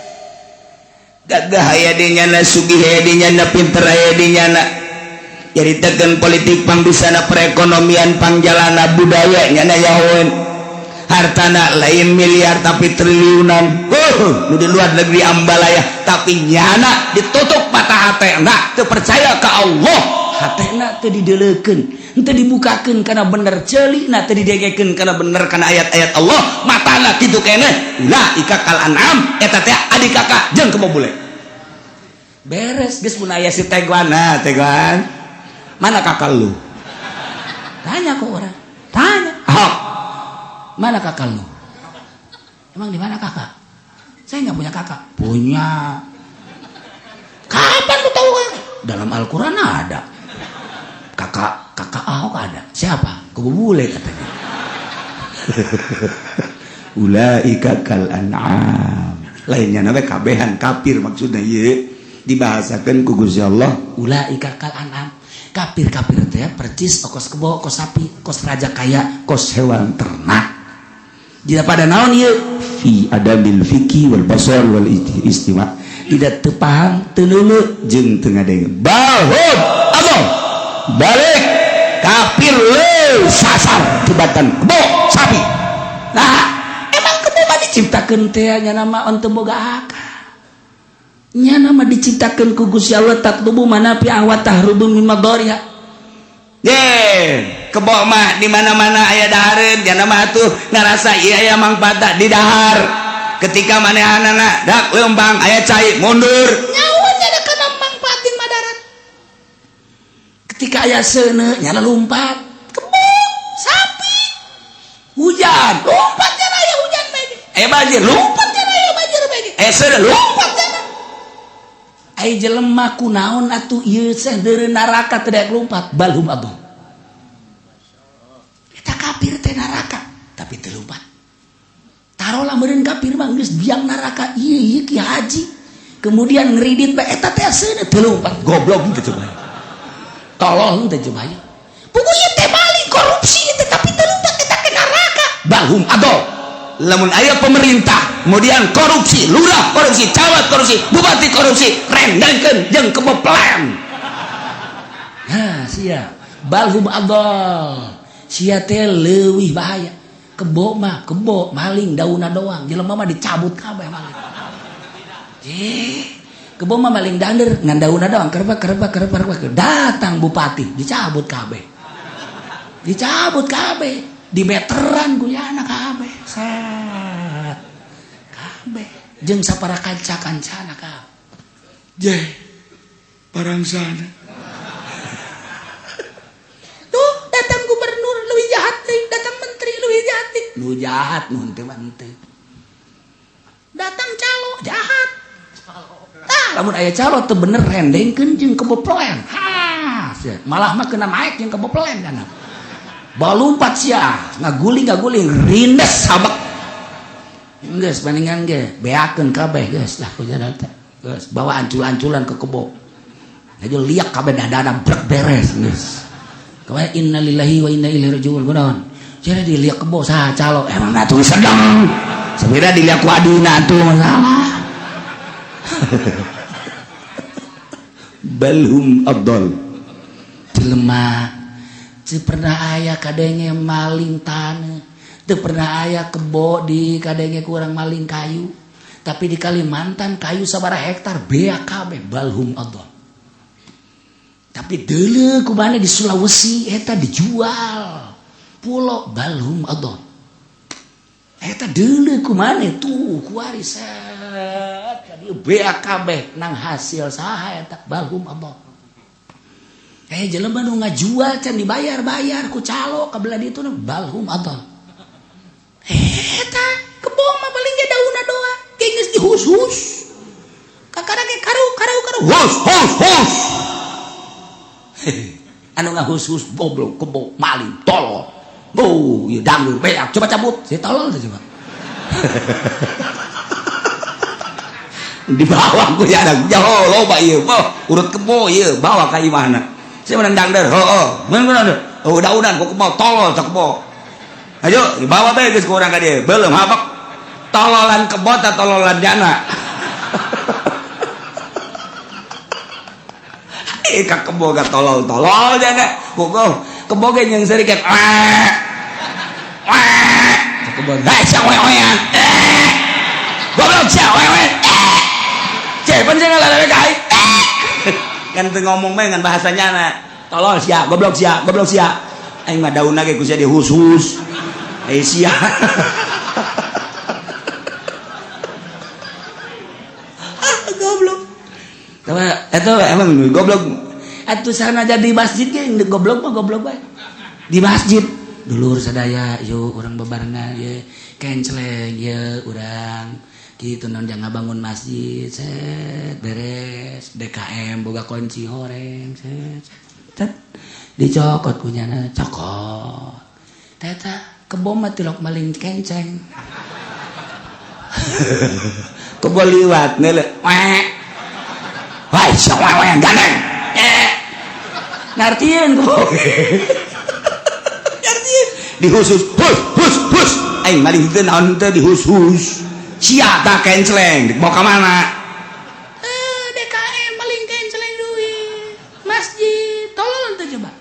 Speaker 1: gagah aya di nyana sugih aya di nyana pinter aya di nyana nyaritakeun politik pambisana perekonomian pangjalana budaya nyana yahoen hartana lain miliar tapi triliunan nu di luar negeri ambalaya tapi nyana ditutup mata hate enggak teu percaya ka Allah hatena teu dideleukeun teu dibukakeun kana bener ceulina teu didegekeun kana bener kana ayat-ayat Allah matana kitu keneh ulaika kal an'am eta teh adik kakak jeung kebo bule beres geus mun aya si Tegwan mana kakak lu tanya ke orang tanya mana kakak lu emang di mana kakak saya nggak punya kakak punya kapan lu tahu dalam Al-Quran ada kakak Ahok ada siapa kebo bule katanya ulaika kal an'am lainnya nabe kabehan kafir maksudnya ieu dibahasakan ku Gusti Allah
Speaker 2: ulaika kal an'am kafir-kafir teh percis kos kebo kos sapi kos raja kaya kos hewan ternak jika pada naon ieu
Speaker 1: fi adabil fikih wal basar wal istima
Speaker 2: tidak teu paham teu leuleuh
Speaker 1: jeung teu ngadenge balhum Allah balik kafir le sasar tibatan kebo sapi
Speaker 2: nah emang kebo mah diciptakeun teh nya nama on teu boga akal nya nama diciptakeun ku Gusti Allah tatlubu manafi awat tahrubu min madariha
Speaker 1: kebo mah di mana-mana aya dahareun nya nama atuh ngarasa ieu aya mangpaatna di dahar ketika manehanana dak leumbang aya cai mundur
Speaker 2: nyawa nya kana mangpaatin madarat ketika aya seuneu nya lompat kebo sapi hujan lompat nya aya hujan bae
Speaker 1: banjir
Speaker 2: lompat nya aya banjir bae
Speaker 1: seuneu
Speaker 2: lompat nya ai jelema kunaon atuh ieu teh deureun neraka teu daek lompat balhum adon eta kafir teh neraka tapi teu lompat tarolah meureun kafir mah geus biang neraka ieu ki haji kemudian ngeridit bae eta teh seuneu teu lompat goblok gitu bae tolol teh coba ieu pokoknya teh maling korupsi teh tapi teu lompat eta ke neraka balhum adon
Speaker 1: lamun aya pemerintah kemudian korupsi lurah korupsi camat korupsi bupati korupsi rendengkeun jeung keboplan
Speaker 2: nah sia balhum adol sia teh leuwih bahaya kebo mah kebo maling daunna doang jelema mah dicabut kabeh maling kebo mah maling dander ngan daunna doang kerba datang bupati dicabut kabeh di meteran guyana kabeh set kabeh jeung sapara kanca-kancana kabeh
Speaker 1: parang sana
Speaker 2: tuh datang gubernur leuwih jahat teh datang menteri leuwih jahat teh
Speaker 1: nu jahat nun teh manteu
Speaker 2: datang calo jahat lamun aya calo teu bener rendengkeun jeung keboploen malah mah kena naik jeung keboploen kana balumpat sia ngaguling rindes sabak geus bandingan ge beakeun kabeh geus lah ku jaran teh geus bawa ancul-anculan ke kebo aja liak kabeh dadana brek beres geus kawe innalillahi wa inna ilaihi rajiun kunaon jadi diliak kebo saha calo emang atuh sedeng sabira diliak ku adina atuh masalah
Speaker 1: balhum adol
Speaker 2: jelema teu pernah aya kadenge maling taneuh teu pernah aya kebo di kadenge kurang maling kayu tapi di Kalimantan kayu sabaraha hektar bea kabeh balhum adol tapi deuleu kumaha di Sulawesi eta dijual pulau balhum adol eta deuleu kumaha tuh kuari set kadieu bea kabeh nang hasil saha eta balhum adol jelema nu ngajual can dibayar-bayar ku calo kabelah ditu balhum adol eta kebo mah paling ge daunna doang ge geus dihus-hus kakana ge karu hus anu ngahus-hus goblok kebo maling tolol ieu dangdut beak coba cabut si tolol teh coba
Speaker 1: dibawa ku ya anak jauh loba ieu urut kebo ieu bawa ka imahna saya menang dangder mana daunan kok mau tolol cak kebo ayo dibawa bae geus ku urang ka dieu beuleum habak tololan kebo ta tololan jana ka kebo ka tolol jana kebo ge jeung serikat kebo dai sia wewean goblok sia wewe cepen jeung lalawe kai kan teu ngomong mah ngan bahasanya na tolol sia goblok sia aing mah daunna ge ku sia dihus-hus sia
Speaker 2: goblok
Speaker 1: tapi eta emang goblok
Speaker 2: atuh sana jadi masjid ge goblok mah goblok bae di masjid dulur sadaya yuk urang bebarengan ye kenceleng ye urang gitu non jangan bangun masjid set beres DKM boga kunci horeng set dicokot kunyana cokot teta kebo mah tilok maling kenceng
Speaker 1: kebo liwat neule gandeng
Speaker 2: ngartieun kok
Speaker 1: dihusus hus aing maling teu naon teh dihus sia tah kenceleng mau ka mana
Speaker 2: DKM maling kenceleng duit masjid tolong teh coba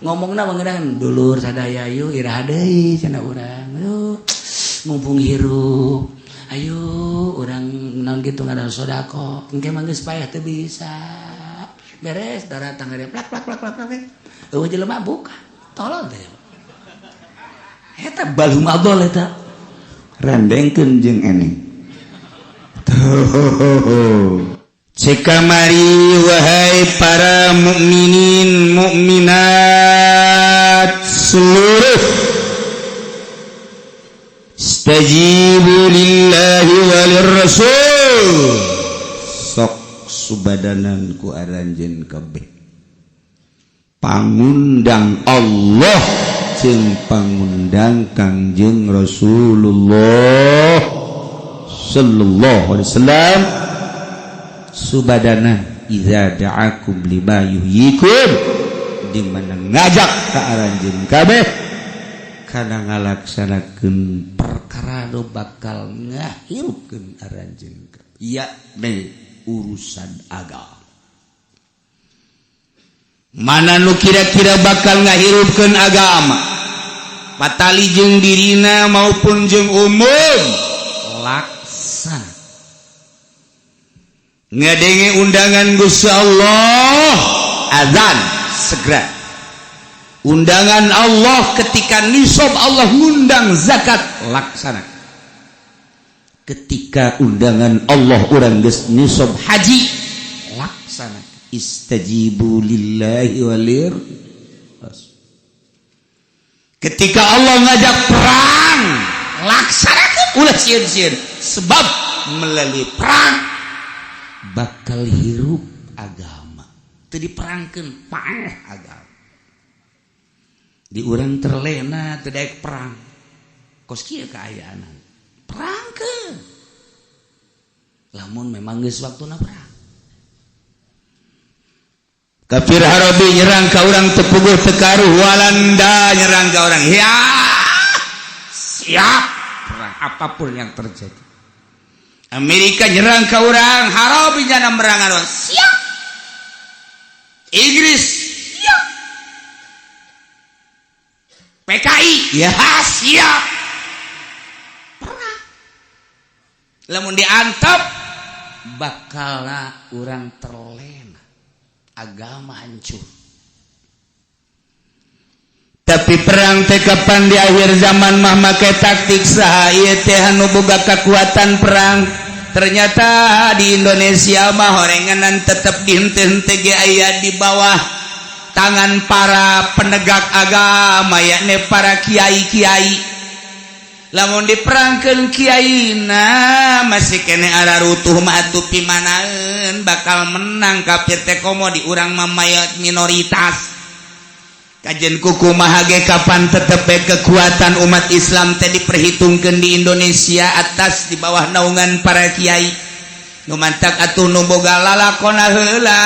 Speaker 2: ngomongna mengedan dulur sadaya yuk iraha deui cenah urang yuk mumpung hirup ayo urang naon kitu ngada sodako engke mah geus payah teu bisa beres darah tangga dia plak eueuh jelema buka tolong teh eta balhum adol eta
Speaker 1: rendengkeun jeung eneng cekamari wahai para mukminin mukminat seluruh istajibu lillahi walir rasul sok subadanan ku aranjeun kabeh pangundang Allah jeung pangundang Kangjeng Rasulullah sallallahu alaihi wasallam subadanan idza da'akum lima yuhyikum di mana ngajak ka aranjeun kabeh kana ngalaksanakeun perkara nu bakal ngahirupkeun aranjeun kabeh yakni urusan agama mana nu kira-kira bakal ngahirupkeun agama patali jeung dirina maupun jeung umum laksana ngadenge undangan Gusti Allah azan segera undangan Allah ketika nisab Allah ngundang zakat laksana ketika undangan Allah urang geus nisab haji laksana istajibu lillahi walir ketika Allah ngajak perang laksanakeun ulah sieun-sieun sebab melalui perang bakal hirup agama teu diperangkeun paeh agama di urang terlena teu daek perang kos kieu kaayaan perangkeun lamun memang geus waktuna perang kafir harabi nyerang ka urang teu puguh teu karuh walanda nyerang ka urang ya siap perang apapun yang terjadi Amerika nyerang ka urang harabi nyana merangan siap Inggris siap PKI ya siap perang lamun diantep bakalna urang terlena agama hancur tapi perang teh kapan di akhir zaman mah make taktik saha ieu teh anu boga kekuatan perang ternyata di Indonesia mah horenganan tetep dihenteu-henteu ge aya di bawah tangan para penegak agama yakni para kiai-kiai lamun diperangkeun kiaina masih kene ararutuh mah atuh pimanaeun bakal menang kafir teh komo di urang mah minoritas kajen kuku mahage kapan tetep kekuatan umat Islam teh diperhitungkeun di Indonesia atas di bawah naungan para kiai nu mantak atuh nu boga lalakonna heula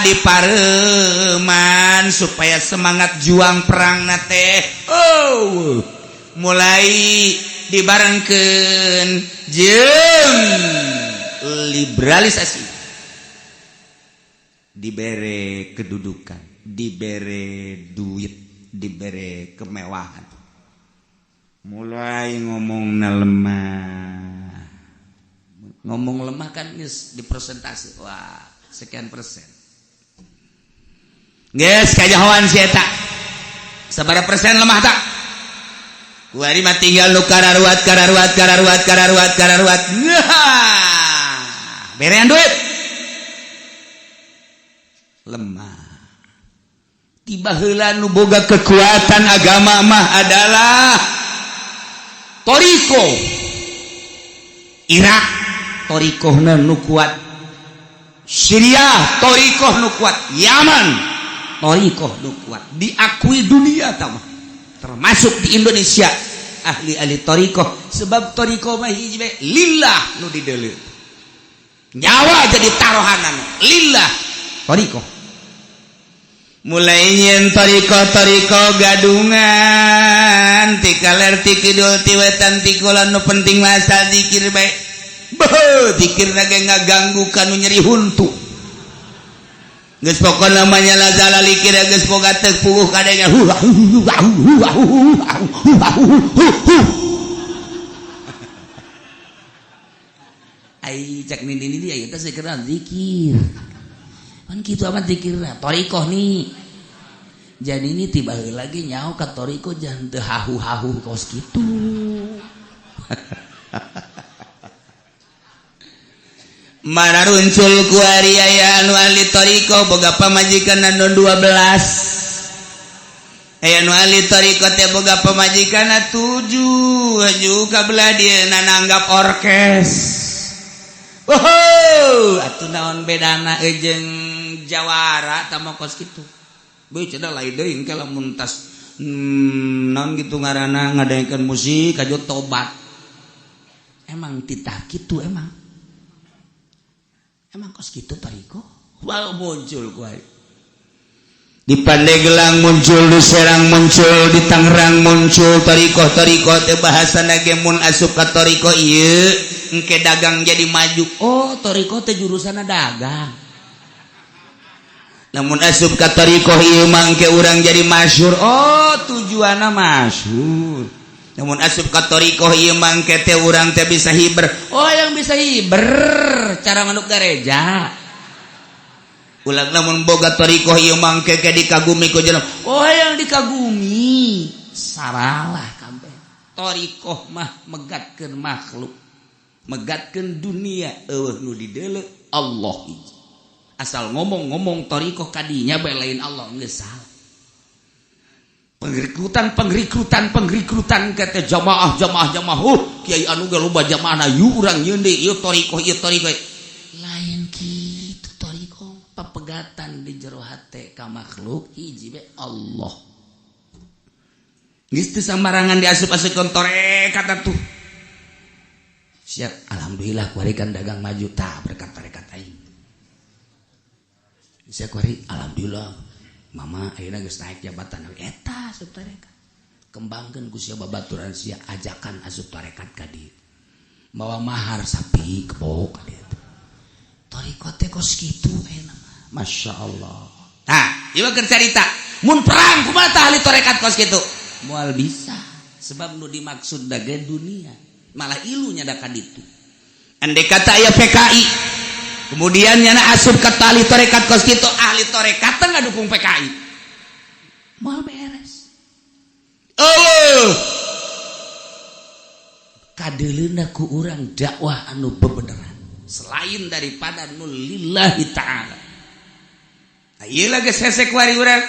Speaker 1: dipareuman supaya semangat juang perangna teh mulai dibarengkeun jeung liberalisasi dibere kedudukan dibere duit dibere kemewahan mulai ngomongna lemah kan geus dipresentasi wah sekian persen geus kajahoan si eta sabaraha persen lemah tak kuari mah tinggal nu kararuat berean duit lemah tiba heula nu boga kekuatan agama mah adalah Toriko Irak torikohna nu kuat Syria torikoh nu kuat Yaman torikoh nu kuat diakui dunia termasuk di Indonesia ahli-ahli torikoh sebab torikoh mah hiji lillah nu dideuleuh nyawa jadi taruhanan lillah
Speaker 2: Toriko
Speaker 1: mulai nyen toriko gadungan ti kaler ti kidul ti wetan ti kulon nu penting masa zikir bae zikir ge ngaganggu kanu nyeri huntu geus pokon namanya lazala likir geus boga teu puguh kadenya ai cek nini aya teh sekeran zikir kan gitu amat zikirna torikoh nih jadi ini tiba lagi nyaho ka torikoh jangan teu hahu-hahu kos kitu mana runcul ku ari aya anu ahli torikoh boga pamajikan anu 12 aya anu ahli torikoh teh boga pamajikan 7 haju kabelah dia nananggap orkes atuh naon bedana jeung jawara tambah kos gitu boy cenah lain deui engke lamun tas naon gitu ngaranna ngadaengkeun musik kajo tobat emang titah kitu emang kos gitu tariko wah muncul ku di Pandeglang muncul di Serang muncul di Tangerang muncul tariko teh bahasana ge mun asup ka tariko ieu engke dagang jadi maju oh tariko teh jurusana dagang namun asup ka tarikoh ieu mangke urang jadi masyhur oh tujuanna masyhur namun asup ka tarikoh ieu mangke teh urang teh bisa hiber oh yang bisa hiber cara manuk gereja ulang namun boga tarikoh ieu mangke ke dikagumi ku jelema oh yang dikagumi saralah kabeh tarikoh mah megatkeun makhluk megatkeun dunia eueuh nu dideuleu Allah hiji asal ngomong-ngomong torikoh kadinya belain Allah geus salah pengrikrutan kata jamaah kiai anu ge loba jamaahna yu urang yeun deui ieu torikoh lain kitu torikoh papegatan di jero hate ka makhluk hiji be Allah geus teu sambarangan diasup-asupkeun torekat atuh siap alhamdulillah kuarikan dagang maju tah berkat tarekat aing saya kuari alhamdulillah mama ayeuna geus naik jabatan eta asup tarekat kembangkeun ku sia babaturan sia ajakan asup tarekat ka dieu bawa mahar sapi kebok ka dieu tarekat teh kos kitu ayeuna masyaallah nah ieu keur carita mun perang kumaha tah ahli tarekat kos kitu moal bisa sebab nu dimaksud dage dunia malah ilunya da ka ditu andai kata aya PKI kemudian nyana asup ke tali torekat kos gitu ahli torekat teh ngadukung PKI moal beres kadeulina ku urang dakwah anu bebeneran selain daripada nu lillahi ta'ala ieu lagi sesek wari urang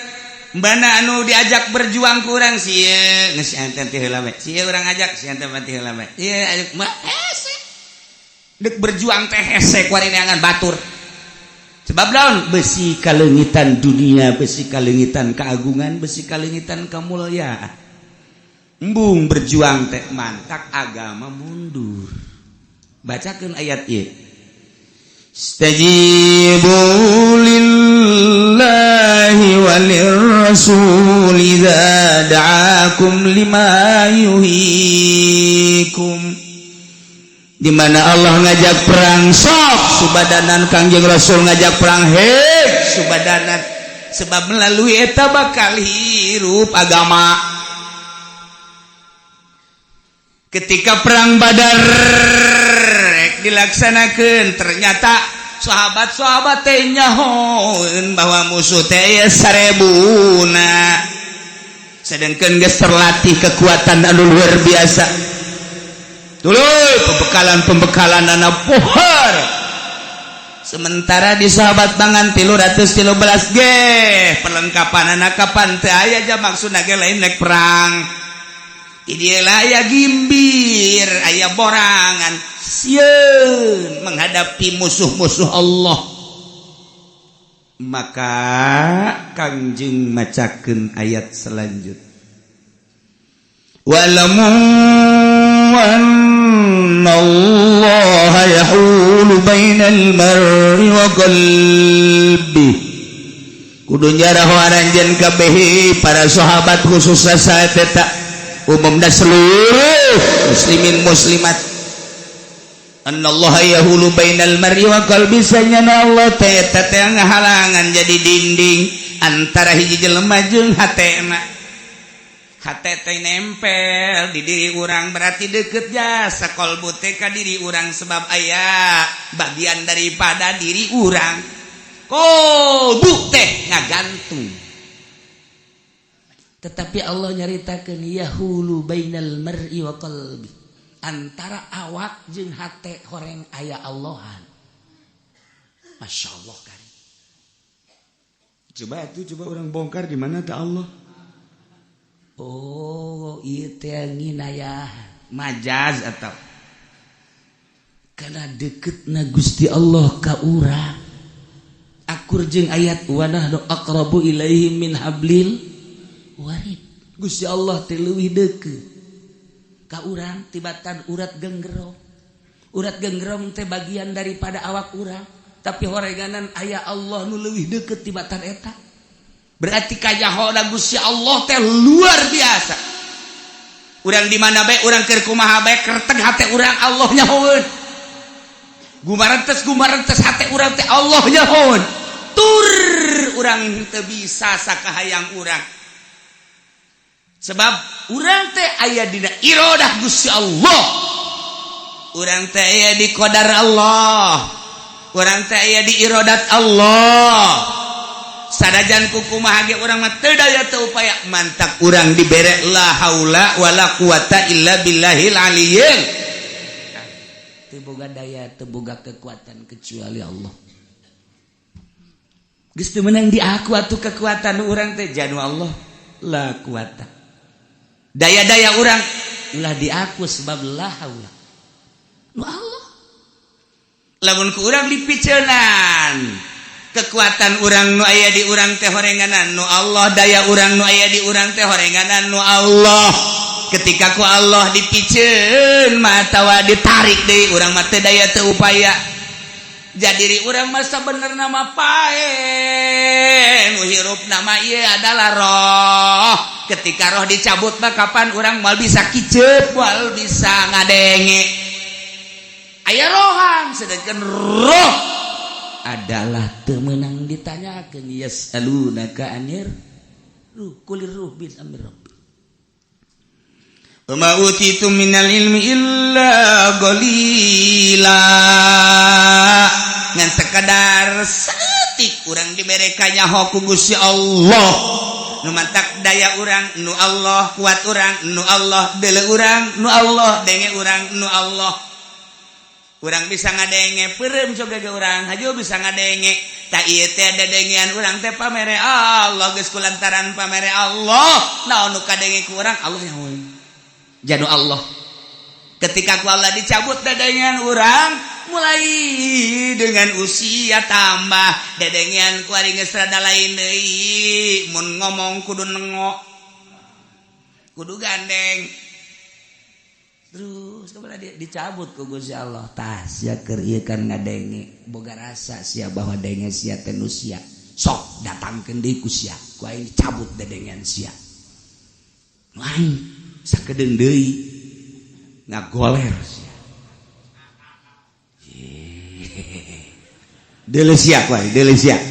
Speaker 1: mbana anu diajak berjuang ku urang sieu geus enten teh heula we sieu urang ajak si enten mati heula we ieu ajak mah dek berjuang teh hese kuari neangan batur sebab daun besi kalengitan dunia besi kalengitan keagungan besi kalengitan kemuliaan embung berjuang teh mantak agama mundur bacakeun ayat ieu istajibu lillahi walirrasul idza da'akum lima yuhikum di mana Allah ngajak perang sok subadanan Kangjeng Rasul ngajak perang subadanan sebab melalui eta bakal hirup agama ketika perang Badar dilaksanakeun ternyata sahabat-sahabat teh nyahoeun bahwa musuh teh 1000 sedangkan geus terlatih kekuatan anu luar biasa dulu pembekalan anak pohar sementara di sahabat bangan 313 ge perlengkapan anak kapan teu aya aja maksudna ge lain nek perang ideal aya gimbir aya borangan sieun menghadapi musuh-musuh Allah maka Kangjeng macakeun ayat selanjutnya walamu annallaha yahulu bainal mar'i wa qalbi kudu nyarahoaranjeun kabeh para sahabat khusus saat eta umum dan seluruh muslimin muslimat annallaha yahulu bainal mar'i wa qalbi sanyana Allah teh eta teh ngahalangan jadi dinding antara hiji jelema jeung hatena. Hate teh nempel di diri urang berarti deket jasa kolbu teh ka diri urang sebab aya bagian daripada diri urang. Kolbu teh ngagantung. Tetapi Allah nyaritakeun yahulu bainal mar'i wa qalbi. Antara awak jeung hate horeng aya Allahan. Masya Allah kan. Coba orang bongkar di mana teh Allah. Oh, ieu teh nginayah majaz atau kana deketna Gusti Allah ka urang. Akur jeung ayat wa nahnu aqrabu ilaihi min hablil warid. Gusti Allah teh leuwih deukeut ka urang tibatan urat genggerong. Urat genggerong teh bagian daripada awak urang, tapi horeganan aya Allah nu leuwih deukeut tibatan eta. Berarti kajahoda Gusti Allah teh luar biasa. Urang di mana bae urang keur kumaha bae kerteg hate urang Allah nyahoeun. Gumarentes hate urang teh Allah nyahoeun. Tur urang teu bisa sakahayang urang. Sebab urang teh aya dina iradah Gusti Allah. Urang teh aya di qadar Allah. Urang teh aya di iradat Allah. Sadajan kukumaha ge urang mah teu daya teu upaya mantak urang dibere la haula wala quwata illa billahil aliyyil. Teu boga daya teu boga kekuatan kecuali Allah. Geus teu meunang di aku atuh kekuatan urang teh janu Allah la quwata. Daya-daya urang ulah di aku sebab la haula. Nu Allah. Lamun ku urang dipiceunan kekuatan urang nu aya di urang teh horenganan nu Allah, daya urang nu aya di urang teh horenganan nu Allah. Ketika ku Allah dipiceun matawa ditarik deui urang mah teu daya teu upaya. Jadi urang mah sabenerna mah pae nu hirup nama ieu adalah roh. Ketika roh dicabut mah kapan urang moal bisa kiceup, moal bisa ngadenge. Aya rohan sedangkan roh adalah temenang ditanyakan yas'alunaka anir ruh kulir ruh bin amir rabbi wa ma utitu minal ilmi illa qalila ngan sekadar saeutik urang dibere kanyaho ku Gusti Allah nu mantak daya urang nu Allah kuat urang nu Allah deuleu urang nu Allah denge urang nu Allah. Urang bisa ngadenge peureum coba ge urang hajo bisa ngadenge ta ieu teh dadengean urang teh pamere Allah geus kulantaran pamere Allah naon nu kadenge ku urang Allah nyahoeun janu Allah. Ketika ku Allah dicabut dadengean urang mulai dengan usia tambah dadengean ku ari geus rada lain deui mun ngomong kudu nengok kudu gandeng. Terus kemudian dicabut ku Gusti Allah tas sia keur ieu kan ngadenge boga rasa sia bahwa denge sia teh nu sia sok datangkeun deui ku sia ku aing dicabut dadengean sia nu aing sakedeung deui ngagoler sia deuleu sia ku aing deuleu sia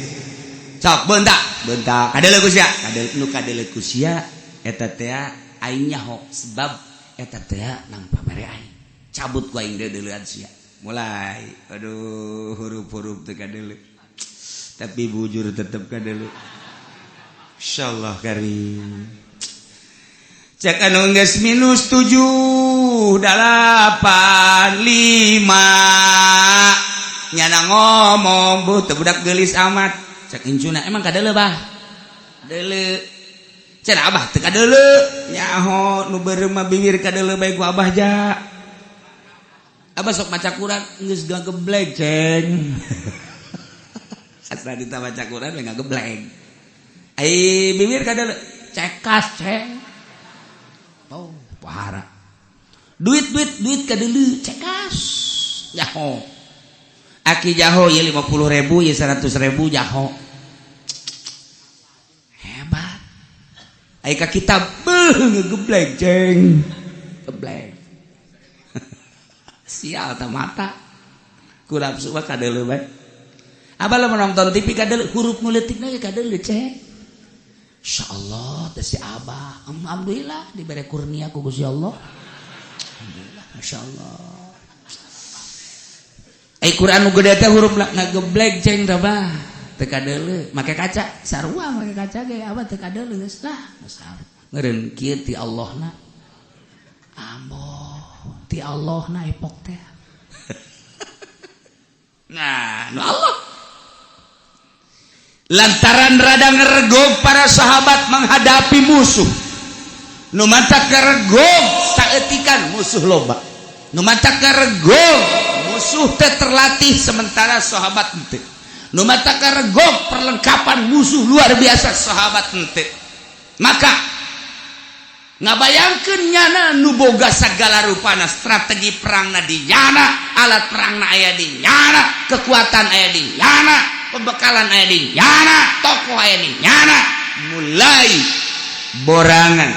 Speaker 1: sok beuntak kadeuleu ku sia nu kadeuleu ku sia eta teh aing nyaho sebab eta teh nang pamere aing cabut ku aing deuleuan sia mulai aduh huruf-huruf teh kadeuleu tapi bujur tetep kadeuleu insyaallah karim cek anu geus minus 7 8 5 nyana ngomong bu teu budak geulis amat cek incuna emang kadeuleu bah deuleu cenah abah teu kadeuleu nyaho nu beureum mah bibir kadeuleu bae ku abah ja. Abah sok maca Quran geus gageblek ceng. Asal dita maca Quran we gageblek. Ai bibir kadeuleu cekas ceng. Oh, pahara. Duit kadeuleu cekas. Nyaho. Aki jaho ieu 50.000 ieu 100.000 jaho. aya ka kitab ngegeblek ceng geblek sial ta mata kurang suka kadeuleu bae abah lamun nonton TV kadeuleu huruf nu leutikna ge kadeuleu ceng insyaallah teh si abah alhamdulillah dibere kurnia ku Gusti Allah alhamdulillah masyaallah Quran nu gede teh huruf ngageblek ceng tah bah teu kadeuleu make kaca sarua make kaca ge abah teu kadeuleu geus lah ngeureun kieu ti Allahna amboh ti Allahna epok teh nah nu Allah lantaran rada ngeregog para sahabat menghadapi musuh nu mata karegog saeutikan musuh loba nu mata karegog musuh teh terlatih sementara sahabat henteu nu mata karegog perlengkapan musuh luar biasa sahabat henteu maka ngabayangkeun nyana nu boga sagala rupana strategi perangna di nyana alat perangna aya di nyana kekuatan aya di nyana pembekalan aya di nyana tokoh aya di nyana mulai borangan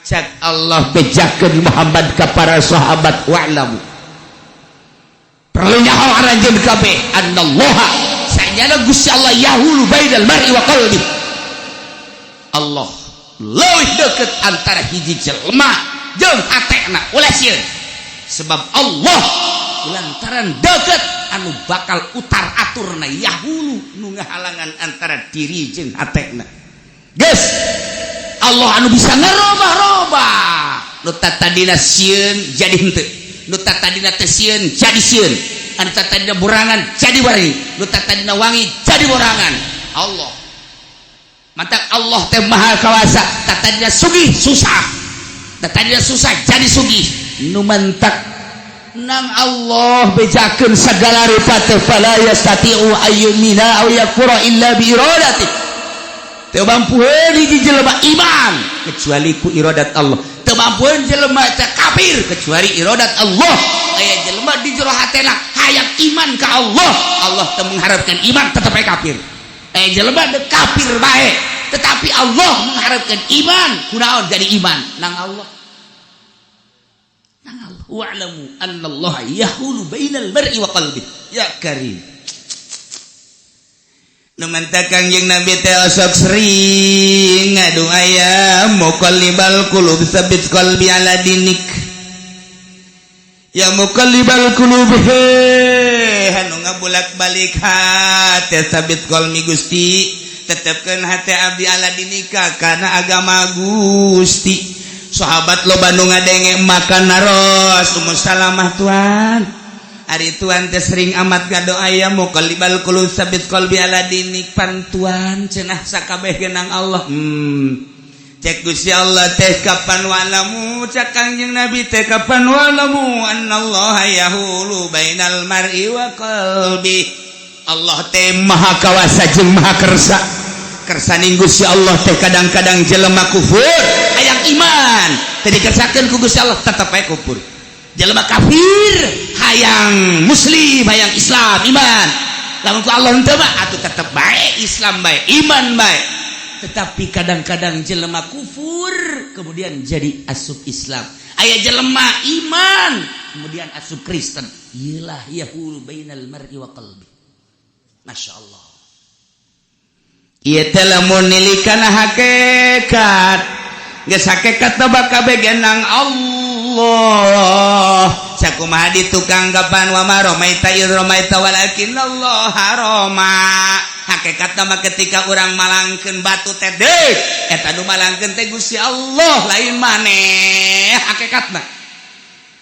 Speaker 1: cak Allah bejakeun Muhammad ka para sahabat wa'lamu perlu nyaho aranjeun kabeh annallaha saenyana Gusti Allah yahulu bainal mar'i wa qalbi Allah leuwih deukeut antara hiji jelema jeung hatena ulah sieun sebab Allah lantaran deukeut anu bakal utar aturna yahulu nu ngahalangan antara diri jeung hatena geus Allah anu bisa ngarobah-robah nu tatadina sieun jadi henteu nu tatadina teu sieun jadi sieun anu tatadina borangan jadi wangi nu tatadina wangi jadi borangan Allah mantak Allah teh maha kawasa tatadina sugih susah tatadina susah jadi sugih nu mantak nang Allah bejakeun sagala rupa teh fala yastati'u ayyumina aw yakfura illa bi iradati teu mampueun hiji jelema iman kecuali ku iradat Allah teu mampueun jelema teh kafir kecuali iradat Allah aya jelema di jero hatena hayang iman ka Allah Allah teu mengharapkan iman tetep kafir jelema dek kafir bae tetapi Allah mengharapkan iman kunaon jadi iman nang Allah wa'lamu annallaha yahulu bainal mar'i wa qalbi ya karim nu mantap Kangjeng Nabi teh osok sering ngadu aya muqallibal qulub tsabbit qalbi ala dinik ya muqallibal qulub anu ngabulak-balik hate sabit qalbi Gusti tetepkeun hate abdi ala dinika kana agama Gusti sahabat lo Bandung ngadenge makan naros umur salamah Tuhan ari Tuhan teh sering amat gadoa aya muqallibal qulub sabit qalbi ala dinik pantuan cenah sakabeh genang Allah cek Gusti Allah teh kapan walamu cek Kangjeng Nabi teh kapan walamu annallaha yahulu bainal mar'i wa qalbi Allah teh maha kawasa jeung maha kersa kersaning Gusti Allah teh kadang-kadang jelema kufur hayang iman teh dikersakeun ku Gusti Allah tetep ae kufur jelema kafir hayang muslim hayang Islam iman lamun ku Allah henteu mah atuh tetep bae Islam bae iman bae tetapi kadang-kadang jelema kufur kemudian jadi asup Islam aya jelema iman kemudian asup Kristen iyalah yahulu bainal mar'i wa qalbi masyaallah ieu teh lamun nilikana hakikat geus hakikat teh bakal begenang Allah sakumaha di tukang gapan wa ma romaita id romaita walakin Allah haroma hakikat mah ketika urang malangkeun batu teh deuk eta nu malangkeun teh Gusti Allah lain maneh hakikatna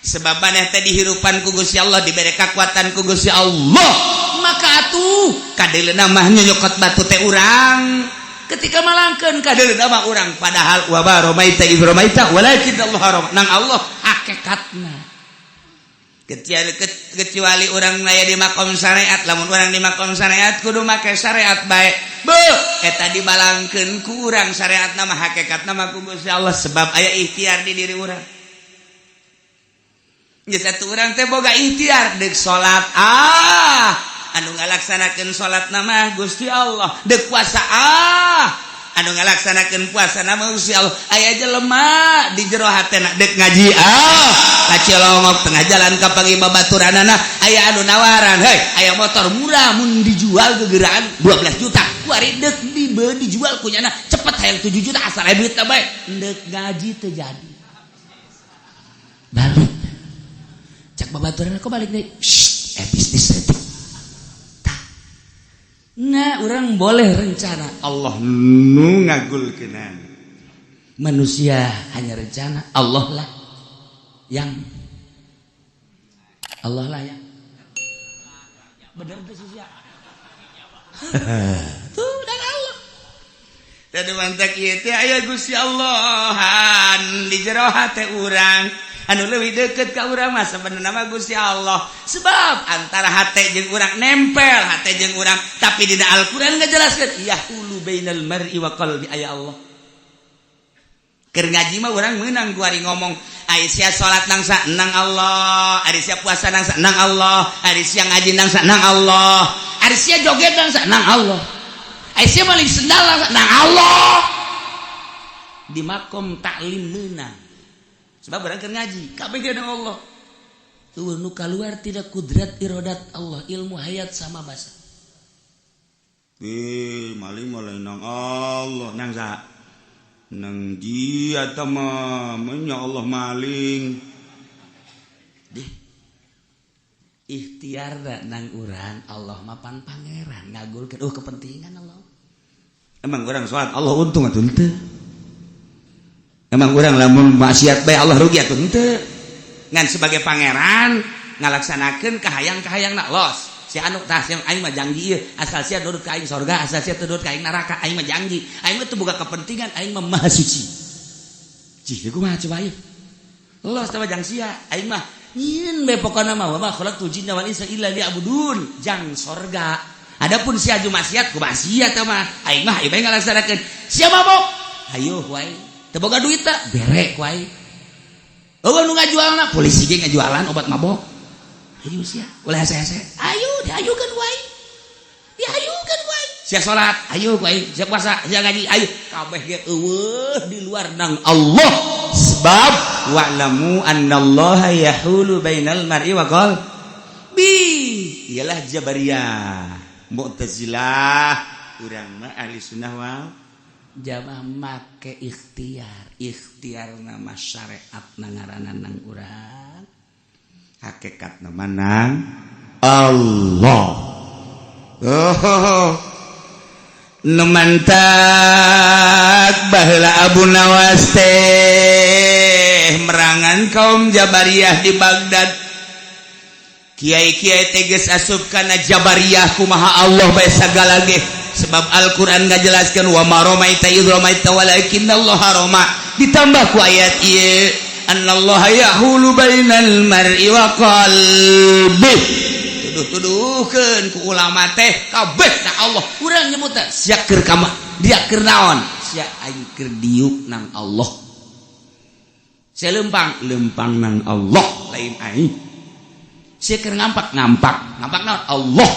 Speaker 1: sebab maneh teh dihirupan ku Gusti Allah dibere kekuatan ku Gusti Allah maka atuh kadeuleuna mah nyokot batu teh urang ketika malangkeun kadeuleuna mah urang padahal wa baromaita id romaita walakin Allah haroma nang Allah hakikatna kecuali orang aya di makom syariat lamun orang di makom syariat kudu make syariat bae beuh eta dibalangkeun ku urang syariatna mah hakikatna mah ku Gusti Allah sebab aya ikhtiar di diri urang geus atuh urang teh boga ikhtiar deuk salat anu ngalaksanakeun salatna mah Gusti Allah deuk puasa anu ngalaksanakeun puasa na Gusti Allah aya jelema di jero hatena dek ngaji kacelongok tengah jalan ka pangibabaturanana aya anu nawaran aya motor murah mun dijual gegeraan 12 juta kuari dek dijual kunyana cepet hayang 7 juta asal duit teh bae dek ngaji teu jadi balik cak babaturan kok balik deui bisnis teh nah orang boleh rencana Allah nu ngagulkeun manusia hanya rencana Allah lah yang bener tuh sia tuh dan Allah tadi mantak ieu teh aya Gusti Allahan di jero hate urang anu leuwih deukeut ka urang mah sabenerna mah Gusti Allah sebab antara hate jeung urang nempel hate jeung urang tapi dina Al-Qur'an ngajelaskeun yahulu bainal mar'i wa qalbi aya Allah keur ngaji mah urang meunang kuari ngomong ari sia salat nang nang Allah ari sia puasa nang nang Allah ari sia ngaji nang nang Allah ari sia joget nang nang Allah ari sia maling sendal nang Allah di makom taklim meunang sebab orang keur ngaji kabeh dengan Allah tuh nu keluar tidak kudrat iradat Allah ilmu hayat sama basa maling nang Allah nang sa nang dia tama nya Allah maling deh ikhtiar nang urang Allah mapan pangeran ngagulkeun kepentingan Allah emang urang salat Allah untung atuh teu emang urang lamun maksiat bae Allah rugi atuh henteu ngan sebagai pangeran ngalaksanakeun kahayang-kahayangna los si anu tah sia aing mah janji ieu asal sia duduk ka aing surga asal sia teu duduk ka aing neraka aing mah janji aing mah teu boga kepentingan aing mah maha suci cih kumaha coba ieu los teh jang sia aing mah nyieun bae pokona mah wa ma khalaqtul jinna wal insa illa liya'budun jang surga adapun sia aju maksiat kumaha sia teh mah aing mah ieu bae ngalaksanakeun sia mabok hayu wae teboga duit tak berek wae eueuh nu ngajualna polisi ge ngajualan obat mabok ayo sia ulah hese-hese ayo diayukeun wae sia salat ayo wae sia puasa sia ngaji ayo kabeh ge eueuh di luar nang Allah sebab wa'lamu annallaha yahulu bainal mar'i wa qalbi ialah Jabariyah Mu'tazilah urang mah ahli sunnah wal jamaah make ikhtiar nama syariat nangaranan nang urang hakikat nama nang Allah numantak baheula Abu Nawas teh merangan kaum Jabariyah di Baghdad kiai-kiai teges asup kana Jabariyah kumaha Allah bae sagala ge sebab Al-Quran ngajelaskan wa ma ramaita idh ramaita walakinallaha rama ditambah ku ayat ieu annallaha yahulu bainal mar'i wa qalbi tuduh-tuduhkeun ku ulama teh kabeh na Allah urang nyebut sia keur ka dia keur naon sia aing keur diuk nang Allah sia lempang nang Allah lain aing sia keur ngampak naon Allah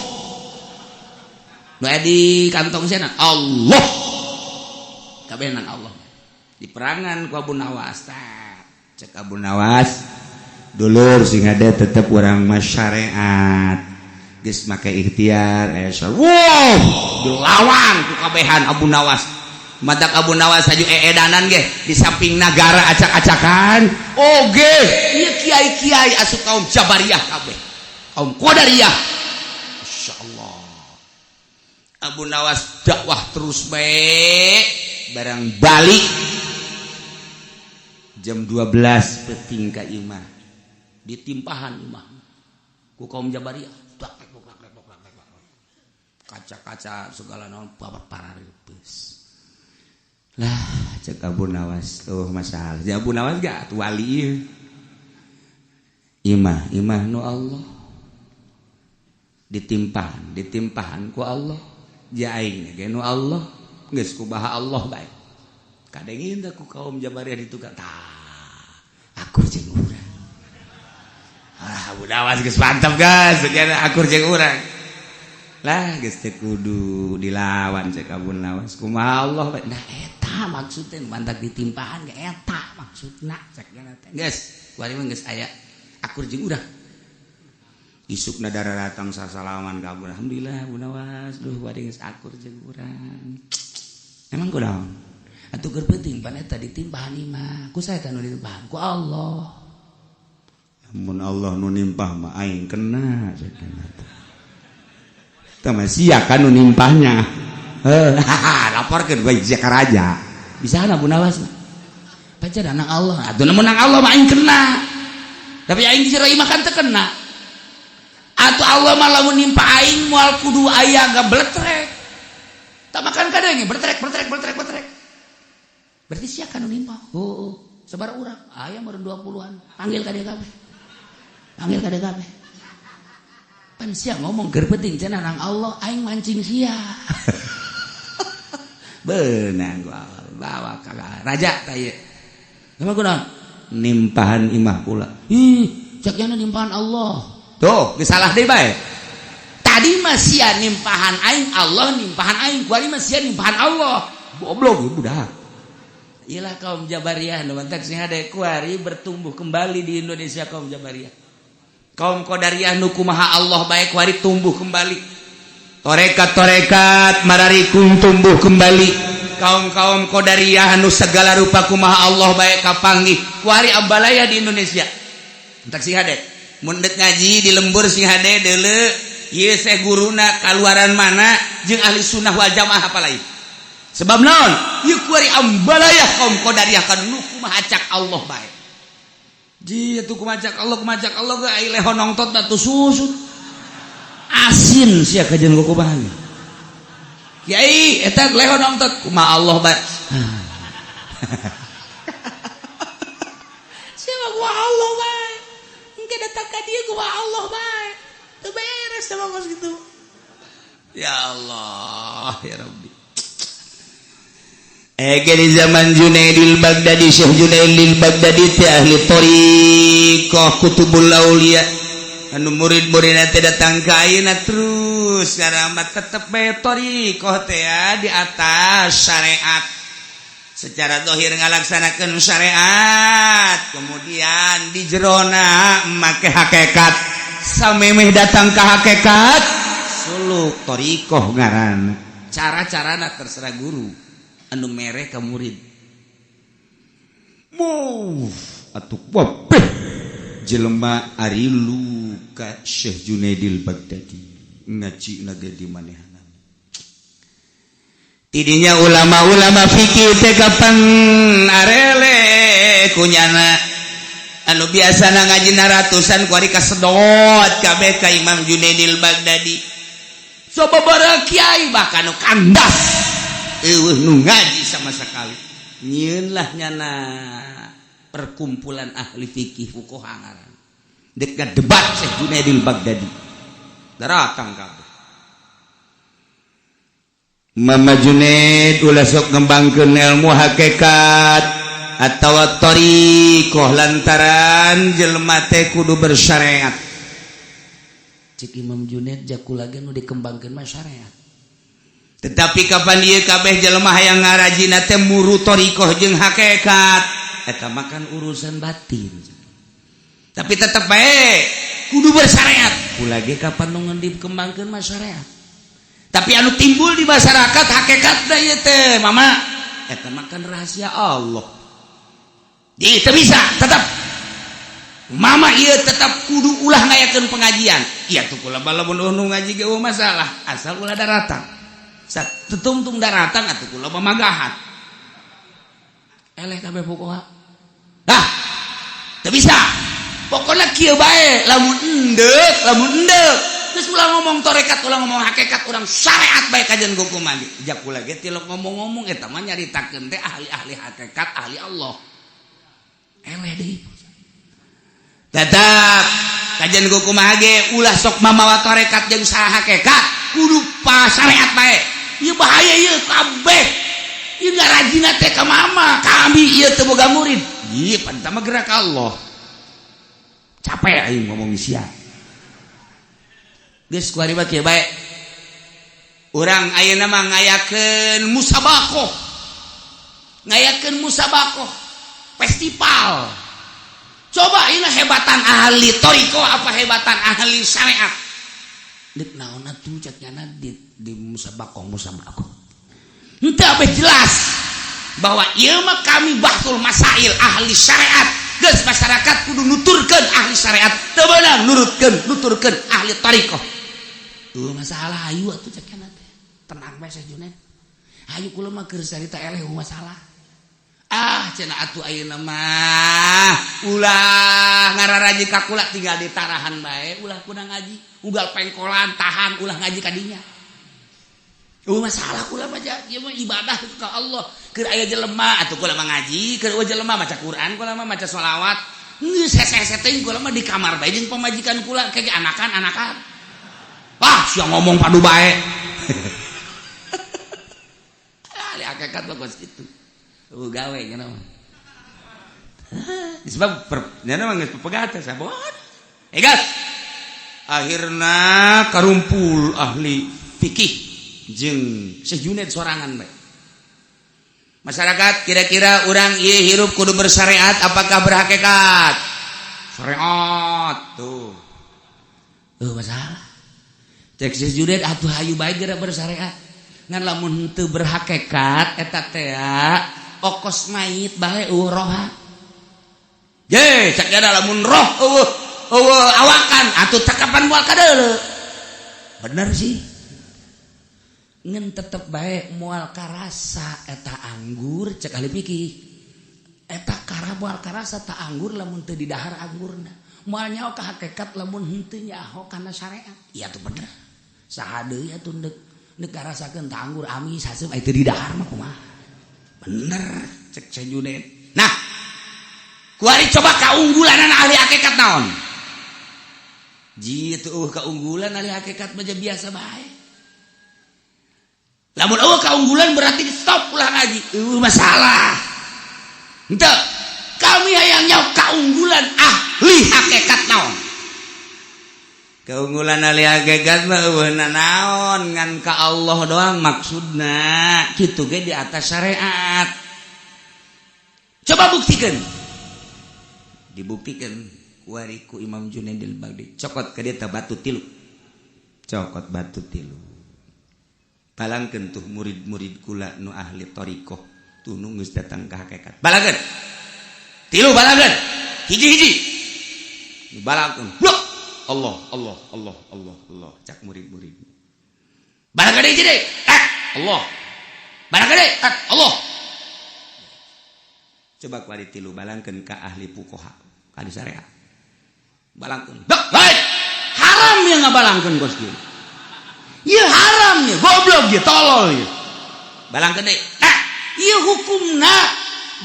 Speaker 1: nu di kantong sana Allah kabeh nang Allah di perangan ku Abu Nawas cek Abu Nawas dulur sing ada tetep urang masyarakat geus make ikhtiar wow dilawan ku kabehan Abu Nawas madak Abu Nawas aju eedanan ge di samping nagara acak-acakan oge ieu kiai-kiai asup kaum Jabariyah kabeh kaum Qadariyah insyaallah Abu Nawas dakwah terus baik barang balik jam 12 peting ka imah ditimpahan imah ku kaum Jabariyah kaca-kaca segala naon parareupeus lah cek Abu Nawas tuh masalah Abu Nawas gak tuh wali imah nu Allah ditimpahan ku Allah jaing ge nu Allah geus kumaha Allah bae kadengin da ku kaum Jabariyah ditukar akur jeung urang Abu Nawas geus mantap gas segala akur jeung urang lah geus teu kudu dilawan cek kabun lawas kumaha Allah bae.
Speaker 2: Nah eta maksudna mantak ditimpahan ge eta maksudna cek teh.
Speaker 1: Geus kuari mah geus aya akur jeung urang. Isukna dara datang sasalaman ka abun. Alhamdulillah Bunawas duh kuari geus akur jeung urang. Emang kunaon?
Speaker 2: Atuh keur penting pan eta ditimpahan mah. Ku sae kan ditimpahan ku Allah.
Speaker 1: Mun Allah nu nimpah mah aing kena cek eta. Sia kan nu nimpahnya laporkeun bae ka raja
Speaker 2: bisa na Bunawas pacar anak Allah atuh mun nang Allah mah aing kena tapi aing di jero imah kan teu kena atuh Allah mah lamun nimpah aing moal kudu aya gabletrek tak makan kadenge bertrek berarti sia kan nu nimpah sabar urang aya meureun 20-an panggil ka dia kabeh pan sia ngomong keur penting cenah nang Allah aing mancing sia
Speaker 1: beunang ku bawa ka raja tah ieu gimana kunaon nimpahan imah pula
Speaker 2: ih cek nya nimpahan Allah
Speaker 1: tuh geus salah deui bae
Speaker 2: tadi mah sia nimpahan aing Allah nimpahan aing kuari mah sia nimpahan Allah
Speaker 1: goblok budak
Speaker 2: iyalah kaum Jabariyah nu mantak sing hade kuari bertumbuh kembali di Indonesia kaum Jabariyah kaum Qadariyah nu kumaha Allah bae kuari tumbuh kembali torekat mararikum tumbuh kembali kaum Qadariyah nu segala rupa kumaha Allah bae kapanggih kuari abalaya di Indonesia entak sing hade mun dek ngaji di lembur sing hade deuleu ieu seh guruna kaluaran mana jeung ahli sunnah wal jamaah apalagi sebab naon ieu kuari abalaya kaum Qadariyah kan nu kumaha cak Allah bae ji atuh kumacak Allah ge ai lehon nongtot atuh susut asin sia kajen ku kumaha Kiai eta lehon nongtot kumaha Allah bae sia mah kumaha Allah bae engke datang ka dieu kumaha Allah bae teu beres sama kos kitu ya Allah ya Rabbi. Di zaman Junaidil Baghdadi Syekh Junaidil Baghdadi teh ahli thariqah kutubul auliya anu murid-muridna teh datang ka ayeuna terus ngaramat tetep bae thariqah teh di atas syariat secara zahir ngalaksanakeun syariat kemudian di jerona make hakikat samemeh datang ka hakikat suluk thariqah ngaranna cara-carana terserah guru anu mere ka murid atuh wabeh jelema ari lu ka Syekh Junaidil Baghdadi ngaji na ge di manehna tidinya ulama-ulama fikih teh kapan arele kunyana anu biasana ngajina ratusan kuari kasedot kabeh ka Imam Junaidil Baghdadi sababaraha kiai bahkan kandas nu ngaji sama sekali nyieun lah nyana perkumpulan ahli fikih fuqaha ngaran dek debat Syekh Junaidil Baghdadi datang kabeh Mama Junaid ulah sok ngembangkeun ilmu hakikat atawa thariqah lantaran jelema teh kudu bersyariat cik Imam Junaid jaku lagi nu dikembangkeun mah syariat
Speaker 1: tetapi kapan dia kabeh jelema hayang ngarajina teh muru thariqah jeung hakikat eta mah kan urusan batin tapi tetep bae kudu bersyariat ulah ge kapan nu dikembangkeun mah syariat tapi anu timbul di masyarakat hakikatna ieu teh mama eta mah kan rahasia Allah jadi teu bisa tetep mama ieu tetap kudu ulah ngayakeun pengajian ieu tuh kula balamun nu ngaji ge masalah asal ulah daratang tetumtung daratang atuh kula pamagahan eleh kabeh fuqaha teu bisa pokona kieu bae lamun endeuk geus ulah ngomong tarekat ulah ngomong hakikat urang syariat bae kajian hukum mandi jak kula ge tilok ngomong-ngomong eta mah nyaritakeun teh ahli-ahli hakikat ahli Allah eleh deui tetap kajian hukum ge ulah sok mamawa tarekat jeung saha hakikat kudu pa syariat bae ieu bahaya ieu kabeh ieu ngarajina teh ka mama kami ieu teu boga murid ieu pantah mah gerak Allah capek aing ngomong sia geus kuari mah kieu bae
Speaker 2: urang ayeuna mah ngayakeun musabakoh festival. Coba ini hebatan ahli toriko apa hebatan ahli syariat. Dek naon atuh ceknya di musabakoh. Henteu abeh jelas bahwa ieu mah kami bahtul masail ahli syariat. Geus masyarakat kudu nuturkeun ahli syariat, teu beunang nuturkeun ahli toriko. Tuh masalah hayu atuh ceknya teh. Tenang bae Junet. Hayu kula mah keur carita eleh masalah. Cenah atuh ayeuna mah ulah ngararaji ka kula tinggal di tarahan bae, ulah kuna ngaji, unggal pengkolan tahan ulah ngaji ka dinya. Masalah kula mah ieu mah ibadah ka Allah. Keur aya jelema atuh kula mah ngaji, keur jelema maca Quran, kula mah maca sholawat. Geus hese-hese teh kula mah di kamar bae jeung pamajikan kula kege anakan. Sia ngomong padu bae. Ali hakikat bagus kitu. Gawe nya mah. Sebab nya mah geus pepegatan sabon. Gas. Akhirna karumpul ahli fikih jeung Syekh Junaid sorangan bae. Masyarakat kira-kira urang ieu hirup kudu bersyariat apakah berhakikat? Syariat tuh. Masalah. Cek Syekh Junaid atuh hayu bae geura bersyariat. Ngan lamun teu berhakikat eta teh okos mayit bae roha. Ye, cek ada lamun roh awakan atuh takapan moal kadeuleu. Bener sih. Ngan tetep bae moal karasa eta anggur cek ahli fikih. Eta kara moal karasa ta anggur lamun teu didahar anggurna. Moal nyaho ka hakikat lamun henteu nyaho kana syariat. Iya tuh bener. Saha deui atuh deuk karasakeun ta anggur amis haseum aya teu didahar mah kumaha. Bener cek Syekh Junaid. Nah, kuari coba kaunggulan ahli hakikat naon? Jitu kaunggulan ahli hakikat mah biasa bae. Lamun kaunggulan berarti di stop ulah ngaji. Masalah. Henteu. Kami hayang nyaho kaunggulan ahli hakikat naon? Keunggulan ahli hakikat mah eueuna naon ngan ka Allah doang maksudna kitu ge di atas syariat. Coba buktikeun. Dibuktikeun kuariku Imam Junaidil Baghdadi. Cokot ka dieu batu tilu. Cokot batu tilu. Balangkeun tuh murid-murid kula nu ahli thariqah tuh nu geus datang ka hakikat. Balangkeun. Tilu balangkeun. Hiji-hiji. Balangkeun. Allah cak murid-murid. Barangkali hiji deui. Allah. Barangkali Allah. Coba kuari tilu balangkeun ka ahli fuqaha, ka ahli syariat. Balangkeun. Baik. Haram ya ngabalangkeun bos kieu. Ieu haram ya, goblok ya, tolol ya. Balangkeun deui. Ieu hukumna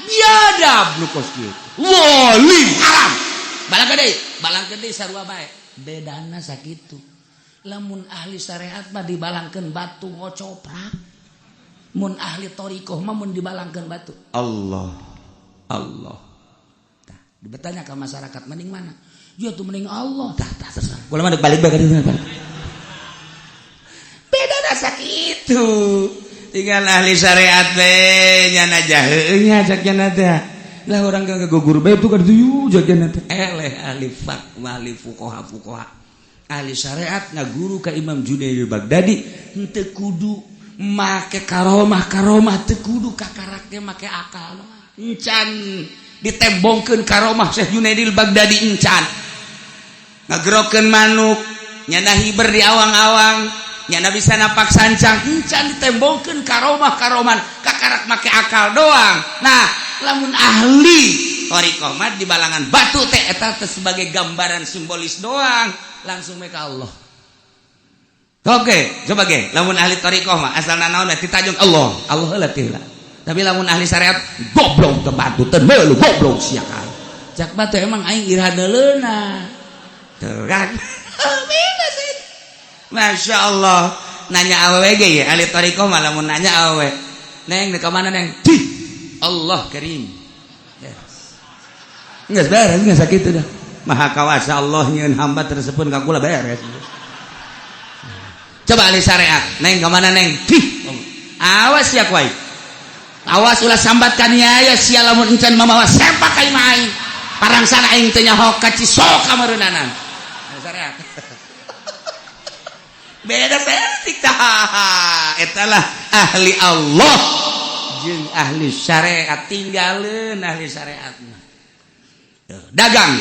Speaker 2: biadab nu kos kieu. Wali haram. Balangkeun deui sarua bae. Bedana sakitu. Lamun ahli syariat mah dibalangkeun batu ngocoprak. Mun ahli thariqah mah mun dibalangkeun batu. Allah. Tah, dibertanya ke masyarakat mending mana? Ya tuh mending Allah. Tah terserah. Kula mah balik bae ka dieu. Bedana sakitu. Tinggal ahli syariat we nyana jaheung nya cak nya teh. Lah orang gak gugur bae tuh kan tuh jagan teh eleh ahli fuqaha ahli syariat ngaguru ka Imam Junaidil Baghdadi henteu kudu make karomah teu kudu kakaraknya make akal encan ditembongkeun karomah Syekh Junaidil Baghdadi encan ngagerokeun manuk nyana hiber di awang-awang nyana bisa napak sancang encan ditembongkeun karomah kakarak make akal doang. Nah lamun ahli thariqah mah di balangan batu teh eta sebagai gambaran simbolis doang langsung mereka Allah. Oke, coba ge lamun ahli thariqah mah asalna naon teh ditajung Allah heula teh lah. Tapi lamun ahli syariat goblok teh batu teh meulu goblok sia kan. Cak batu emang aing iradeulna. Tuh kan. Beda sih. Masya Allah. Nanya awewe ge ya ahli thariqah mah lamun nanya awewe. Neng di ka mana neng? Allah Karim. Yes. Geus beres geus sakitu dah. Maha kawasa Allah nyieun hamba tersebut ka kula beres. Coba ahli syariat. Neng kemana neng? Awas ya kuai. Awas ulah sambatkan ya sia lamun encan mamawa sepak kai main. Parang sana aing teh nyaho ka Cisok kamareunanan. Ahli syariat. Beda setik tah. Etalah ahli Allah jeung ahli syariat tinggalin ahli syariat. Dagang.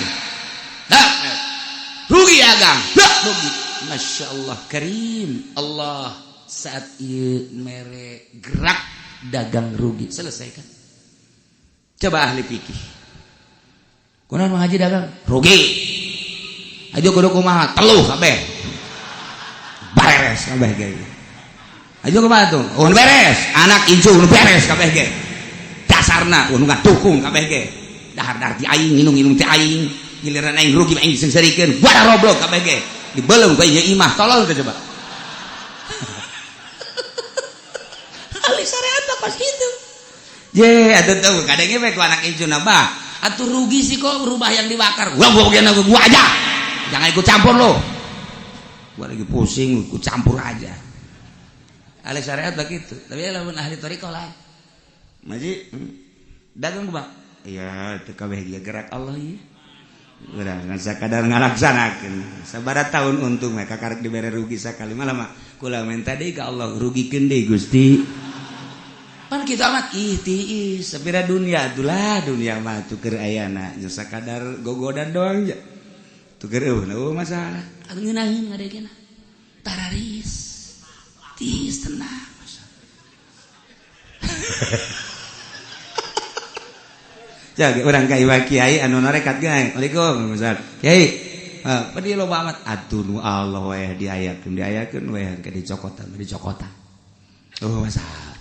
Speaker 2: Rugi dagang. Rugi. Masya Allah karim Allah saat ieu mere gerak dagang rugi selesaikan. Coba ahli fikih kunaon mengaji dagang rugi aja kudu kumaha teluh kabeh beres kabeh ge aja kumaha tuh un beres anak incu nu beres kabeh ge dasarna nu ngatukung kabeh ge dahar-dahar ti aing nginum ti aing giliran aing rugi aing disengsarikeun bada roblok kabeh ge dibelem ka ieu imah tolong teh coba. Ahli syariat pas gitu. Je atuh tuh kadang ge ku anak injuna bah atuh rugi sih kok rubah yang dibakar. Gua aja. Jangan ikut campur lo. Gua lagi pusing ikut campur aja. Ahli syariat begitu. Tapi lamun ahli thariqah lain. Maji dagang Bang. Iya teu kabeh gerak Allah ieu. Urang sakadar ngalaksanakeun sabaraha tahun untung mah kakarek dibere rugi sakali malah mah kula minta deui ka Allah rugikeun deui Gusti pan kitu amat ih tiis sapira dunia atulah dunia mah tuker ayana nya sakadar gogodan doang ja tuker eueuh masalah atuh ngeunaheun ngadegena tararis tiis tenang jaga orang kiai anu narekat ge. Waalaikumsalam Ustaz. Kiai, padi loba amat atuh nu Allah we diayakeun we ke dicokotan. Oh masalah.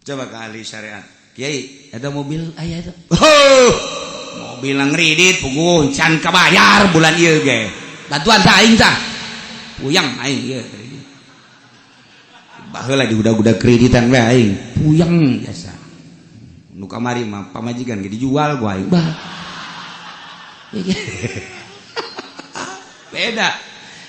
Speaker 2: Coba ke ahli syariat. Kiai, ada mobil aya itu. Mobil ngridit puguh can kabayar bulan ieu ge. Bantuan tah aing tah. Puyang aing ieu. Baheula di budak-budak kreditan we aing. Puyang biasa. Nu kamari mah pamajikan ge dijual gua aing. Beda.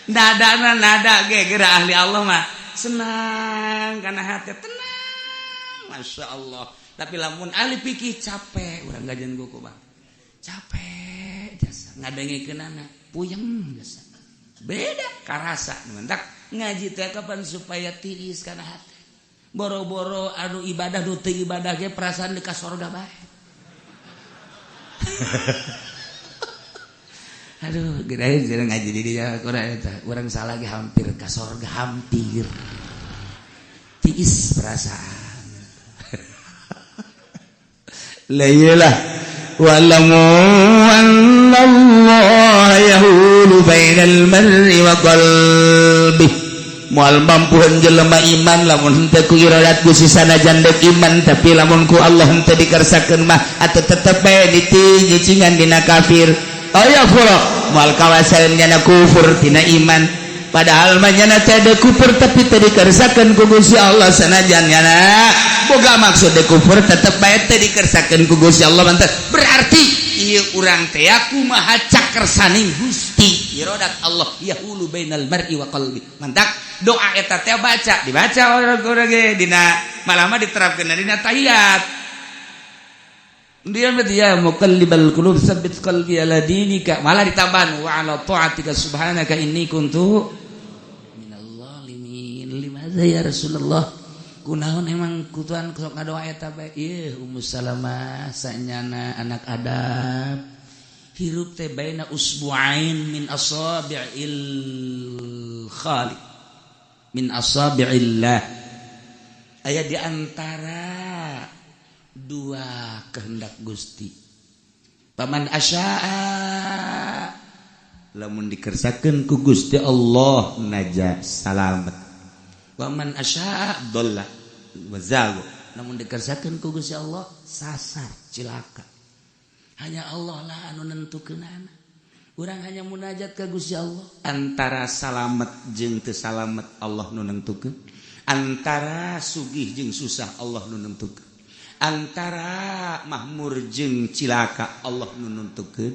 Speaker 2: Nada ge geura ahli Allah mah senang kana hati tenang. Masya Allah. Tapi lamun ahli fikih capek urang gajian gua Bang. Capek jasa ngadengekeunana puyeng jasa. Beda karasa mentak ngaji teh kapan supaya tiris kana hati. Boro-boro anu ibadah nu teu ibadah ge perasaan di ka sorga bae. Aduh, geuraheun jeung ngaji di dieu kurang eta. Urang salah ge hampir ka sorga hampir. Tiis perasaan. La iyalah wa'lamu annallaha yahulu bainal mar'i wa qalbi. Moal mampuhan jelema iman lamun henteu ku iradat Gusti sanajan deuk iman tapi lamun ku Allah henteu dikersakeun mah atuh tetep bae ditingingan dina kafir. Aya furaq moal kawasan nyana kufur tina iman padahal mah nyana teh de kufur tapi teu dikersakeun ku Gusti Allah sanajan nyana boga maksud de kufur tetep bae teu dikersakeun ku Gusti Allah mantep. Berarti ieu urang teh kumaha cakersaning Gusti iradat Allah yahulu bainal mar'i wa qalbi. Mantap. Doa eta teh dibaca orang ge dina malah mah diterapkeun dina tahiyat. Dia berarti ya muqallibal qulub tsabbit qalbi ala dinika malah ditambahan wa ala taatika subhanaka inni kuntu minal zalimin. Limadza ya Rasulullah kunaon emang kutuan sok ngadoa eta bae ieu Ummu Salamah sanyana anak adab hirup teh baina usbu'ain min asabi'il khaliq min asabi'illah aya di antara dua kehendak Gusti. Paman asya'a lamun dikersakeun ku Gusti Allah naja salamet. Paman asya'a dhalla wa zagu lamun dikersakeun ku Gusti Allah sasar cilaka. Hanya Allah lah anu nentukeunana. Urang hanya munajat ka Gusti Allah antara salamet jeung teu salamet Allah nu nentukeun, antara sugih jeung susah Allah nu nentukeun, antara mahmur jeung cilaka Allah nu nentukeun,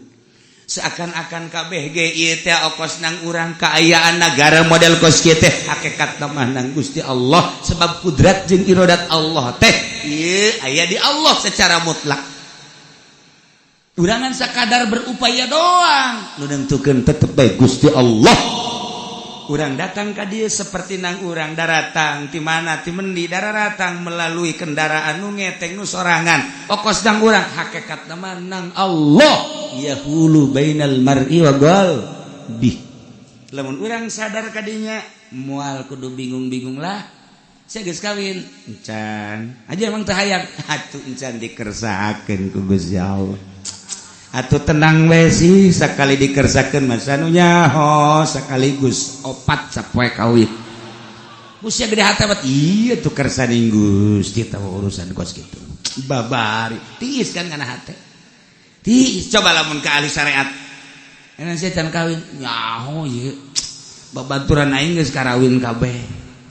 Speaker 1: seakan-akan kabeh ge ieu teh okos nang urang kaayaan negara model kos kieu teh hakikatna mah nang Gusti Allah sebab kudrat jeung iradat Allah teh ieu aya di Allah secara mutlak. Urangan sakadar berupaya doang nu nentukeun tetep bae Gusti Allah. Urang datang ka dieu seperti nang urang daratang ti mana ti mendi daratang melalui kendaraan nu ngeteng nu sorangan okos nang urang hakikatna mah nang Allah yahulu bainal mar'i wa qalbi. Lamun urang sadar ka dinya moal kudu bingung-bingung lah saya geus kawin encan aja emang teu hayang atuh encan dikersakeun ku Gusti Allah. Atuh tenang we sih sakali dikersakeun mah sanu nyaho sakaligus opat sapoe kawin. Usia gede hate bat ieu tuh kersaning Gusti tah urusan kos kitu. Babari tiis kan kana hate. Tiis coba lamun ka ahli syariat. Enak sih can kawin nyaho ieu. Babaturan aing geus karawin kabeh.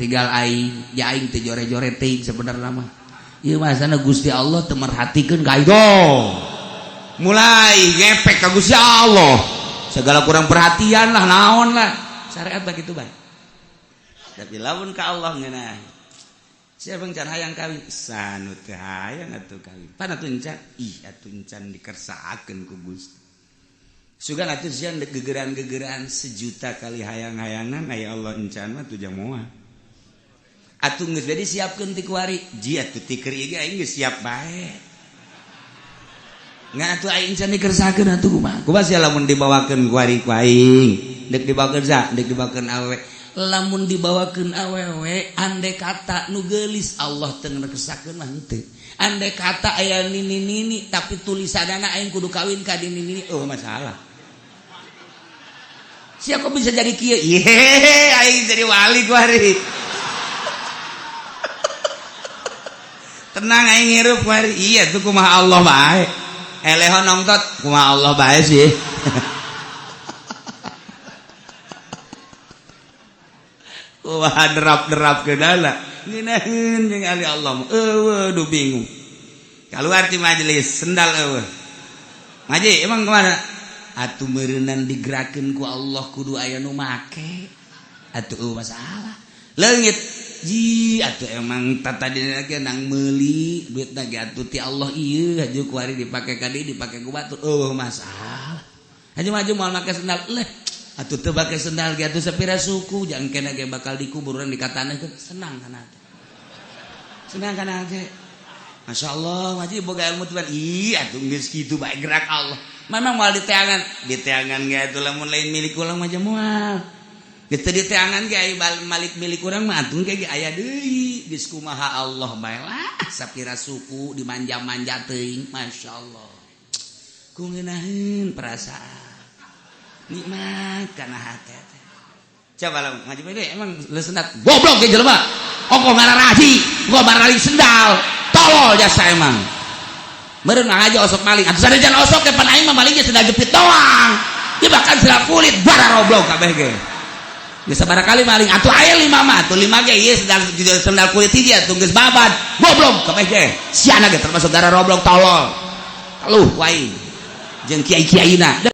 Speaker 1: Tinggal aing, ya aing teu jore-jore teuing sebenarnya mah. Ieu masana Gusti Allah teu merhatikeun ka aing. Mulai ngepek ka Gusti Allah segala kurang perhatian lah naon lah syariat begitu bae. Tapi lamun ka Allah ngeunah siapa can hayang kawin sanu teu hayang atuh kawin pan atuh encan ih atuh encan dikersaakeun ku Gusti sugan atuh sian gegeran-gegeran sejuta kali hayang-hayangan aya Allah encan mah teu jang moal atuh geus bade siapkeun ti kuari ji atuh ti keur ieu aing geus siap bae. Nggak atuh aing can dikersakeun atuh kumaha sia lamun dibawakeun ku ari ku aing dek dibawakeun sa dek dibawakeun awewe lamun dibawakeun awewe andai kata nu geulis Allah teu ngekersakeun mah henteu andai kata aya nini-nini tapi tulisanana aing kudu kawin ka nini-nini oh masalah sia kok bisa jadi kieu ye aing jadi wali ku ari tenang aing hirup ku ari iya tuh kumaha Allah bae eleho nongtot kumaha Allah bae sih. Kumaha derap-derap keudana. Ngeunaheun jeung ali Allah. Eueuh duh bingung. Kaluar ti majelis sendal eueuh. Ngaji emang kemana? Atuh meureunan digerakeun ku Allah kudu aya nu make. Atuh masalah. Leungit ji atuh emang tata dina ge nang meuli duitna ge atuh ti Allah ieu haju kuari dipake ka dieu dipake ku batur masalah haju maju moal make sendal leh atuh teu bake sendal ge atuh sapira suku jangkena ge bakal dikuburan dikatanekeun senang kana teh senang kana ge masyaallah ngaji boga ilmu tuan ih atuh geus kitu bae gerak Allah memang moal diteangan ge atuh lamun lain milik ulang mah moal kita di tangan ge aya malik milik urang mah atuh ge aya deui geus kumaha Allah bae lah sapira suku dimanja-manja teuing masyaallah ku ngeunaheun perasaan nikmat kana hate teh coba lah ngaji bae emang leuseunat goblok ge jelema ongko ngararaji gua barali sendal tolol jasa emang meureun ngaji osok maling atuh sadejan osok ke pan aing mah malingnya sendal jepit doang ieu bahkan sendal kulit bara roblok kabeh ge bisa barangkali maling atuh aya 5 mah atuh 5 ge ieu sendal kulit hiji atuh geus babad goblok kabeh ge siana ge termasuk darah roblok tolol kaluh wae jeung kiai-kiaina